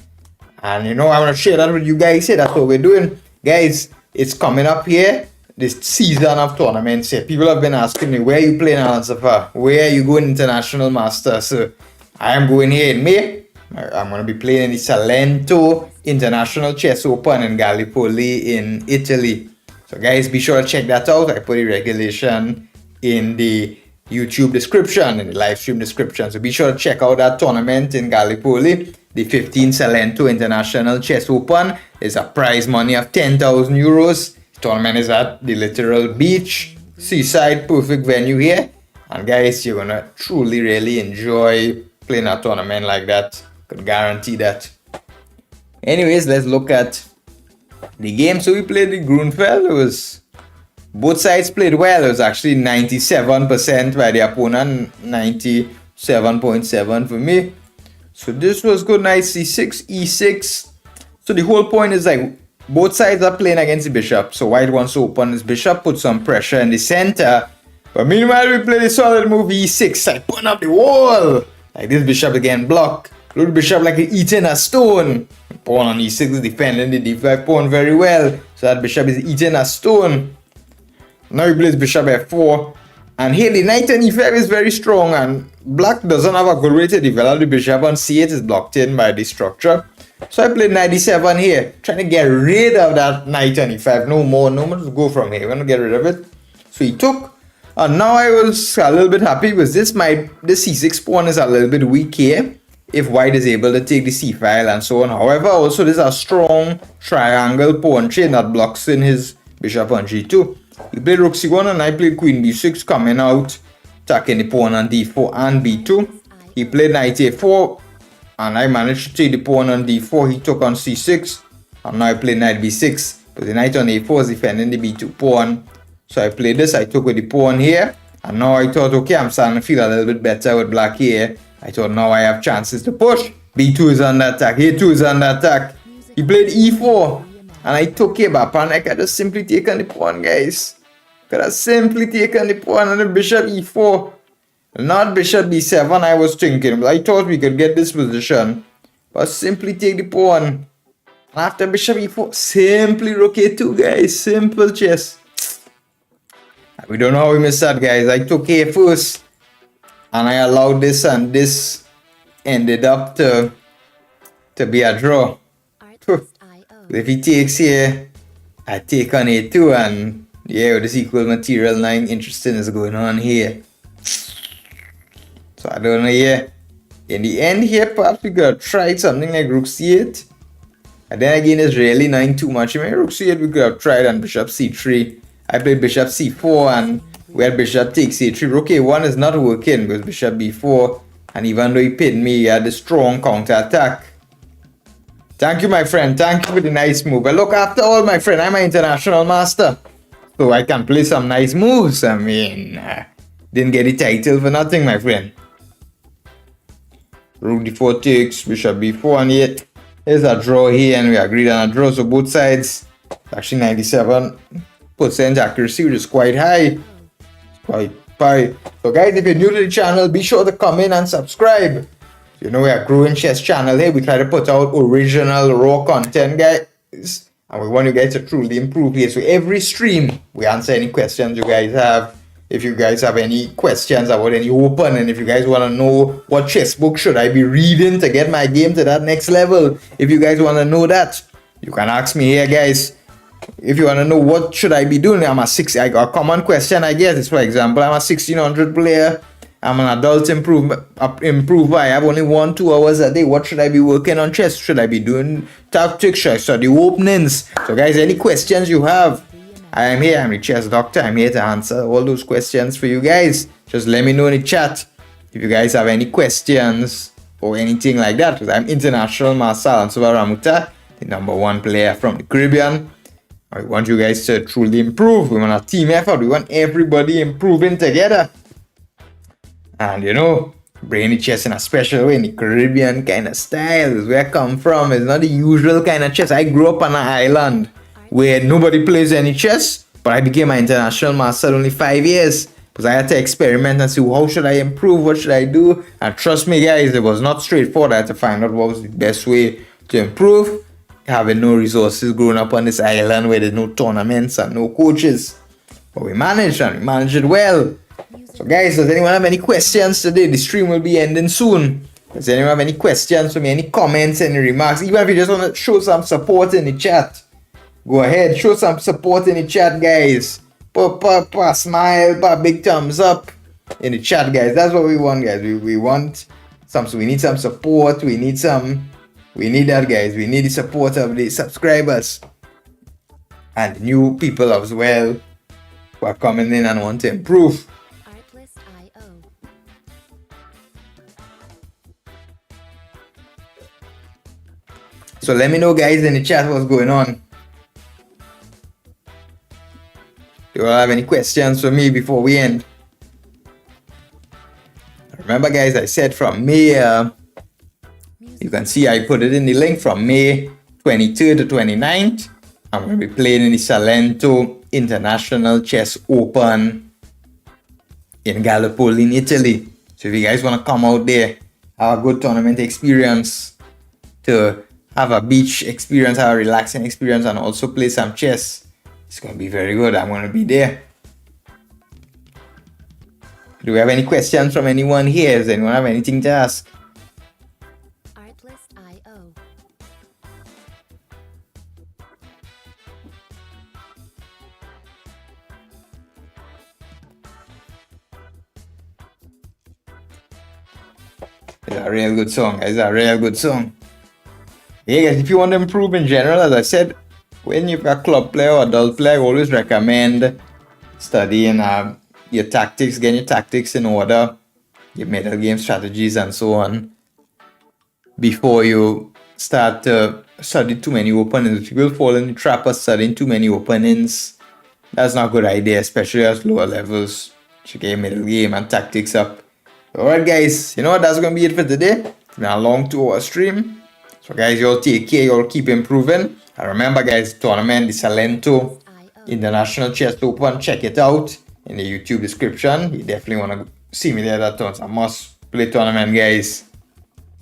And you know, I want to share that with you guys here. That's what we're doing. Guys, it's coming up here, this season of tournaments here. People have been asking me, where are you playing, Alan Safar? Where are you going International Masters? So I am going here in May. I'm going to be playing in the Salento International Chess Open in Gallipoli in Italy. So guys, be sure to check that out. I put the regulation in the YouTube description, in the live stream description. So be sure to check out that tournament in Gallipoli. The 15th Salento International Chess Open is a prize money of 10,000 euros. The tournament is at the literal beach, seaside, perfect venue here. And guys, you're going to truly, really enjoy playing a tournament like that. Could guarantee that. Anyways, let's look at the game. So we played the Grunfeld. It was, both sides played well. It was actually 97% by the opponent, 97.7 for me. So this was good. Knight c6, e6. So the whole point is like both sides are playing against the bishop. So white wants to open his bishop, put some pressure in the center. But meanwhile, we play the solid move e6. I put up the wall. Like this bishop again block. Look, bishop like eating a stone. Pawn on e6 is defending the d5 pawn very well. So that bishop is eating a stone. Now he plays bishop f4. And here the knight on e5 is very strong. And black doesn't have a good way to develop the bishop on c8 is blocked in by the structure. So I played knight d7 here. Trying to get rid of that knight on e5. No more to go from here. We're going to get rid of it. So he took. And now I was a little bit happy with this. The c6 pawn is a little bit weak here. If white is able to take the c file and so on. However, also there's a strong triangle pawn chain that blocks in his bishop on g2. He played rook c1 and I played queen b6 coming out, attacking the pawn on d4 and b2. He played knight a4 and I managed to take the pawn on d4. He took on c6 and now I played knight b6. But the knight on a4 is defending the b2 pawn. So I played this, I took with the pawn here. And now I thought, okay, I'm starting to feel a little bit better with black here. I thought now I have chances to push. b2 is under attack, a2 is under attack. He played e4 and I took here, but apparently I could just simply take on the pawn, guys. Could have simply taken the pawn on the bishop e4. Not bishop b7 I was thinking, but I thought we could get this position. But simply take the pawn. And after bishop e4, simply rook a2, guys. Simple chess. We don't know how we missed that, guys. I took a first, and I allowed this, and this ended up to be a draw. If he takes here, I take on a2, and yeah, this equal material, nothing interesting is going on here. So I don't know here. In the end here, perhaps we could have tried something like rook c8. And then again, it's really nothing too much. I mean, rook c8 we could have tried on bishop c3. I played bishop c4, and we had bishop takes a3. Rook a1 is not working because bishop b4. And even though he pinned me, he had a strong counter attack. Thank you, my friend. Thank you for the nice move. But look, after all, my friend, I'm an international master. So I can play some nice moves. I mean, didn't get the title for nothing, my friend. Rook d4 takes, bishop b4, and yet there's a draw here, and we agreed on a draw. So both sides, actually 97% accuracy, which is quite high. Quite high. So guys, if you're new to the channel, be sure to come in and subscribe. You know, we're a growing chess channel here. We try to put out original raw content, guys, and we want you guys to truly improve here. So every stream, we answer any questions you guys have. If you guys have any questions about any open, and if you guys want to know what chess book should I be reading to get my game to that next level, if you guys want to know that, you can ask me here, guys. If you want to know what should I be doing, I got a common question I get is, for example, I'm a 1600 player, I'm an adult improver, I have only 1-2 hours a day. What should I be working on chess? Should I be doing tactics? Should I study openings? So guys, any questions you have, I am here. I'm the chess doctor. I'm here to answer all those questions for you guys. Just let me know in the chat if you guys have any questions or anything like that. Because I'm international master Alan Safar Ramoutar, the #1 player from the Caribbean. I want you guys to truly improve. We want a team effort. We want everybody improving together. And you know, playing the chess in a special way, in the Caribbean kind of style is where I come from. It's not the usual kind of chess. I grew up on an island where nobody plays any chess, but I became an international master in only 5 years because I had to experiment and see how should I improve, what should I do. And trust me, guys, it was not straightforward. I had to find out what was the best way to improve. Having no resources, growing up on this island where there's no tournaments and no coaches, but we managed, and we managed it well. So guys, does anyone have any questions today? The stream will be ending soon. Does anyone have any questions for me, any comments, any remarks? Even if you just want to show some support in the chat, go ahead, show some support in the chat, guys. Put a smile, put a big thumbs up in the chat, guys. That's what we want, guys. We want some, so we need some support. We need that, guys. We need the support of the subscribers and new people as well who are coming in and want to improve. So let me know, guys, in the chat what's going on. Do you all have any questions for me before we end? Remember, guys, I said from May, you can see I put it in the link, from May 23rd to 29th. I'm going to be playing in the Salento International Chess Open in Gallipoli in Italy. So if you guys want to come out there, have a good tournament experience, to have a beach experience, have a relaxing experience, and also play some chess, it's going to be very good. I'm going to be there. Do we have any questions from anyone here? Does anyone have anything to ask? Artlist.io. It's a real good song. It's a real good song. Hey guys, if you want to improve in general, as I said, when you've got club player or adult player, I always recommend studying your tactics, getting your tactics in order, your middle game strategies and so on, before you start to study too many openings. You will fall in the trap of studying too many openings. That's not a good idea, especially at lower levels. You should get your middle game and tactics up. Alright guys, you know what, that's going to be it for today. It's been a long 2-hour stream. So guys, you all take care, you all keep improving. And remember guys, tournament, the Salento International Chess Open, check it out in the YouTube description. You definitely want to see me there. That's a must play tournament, guys.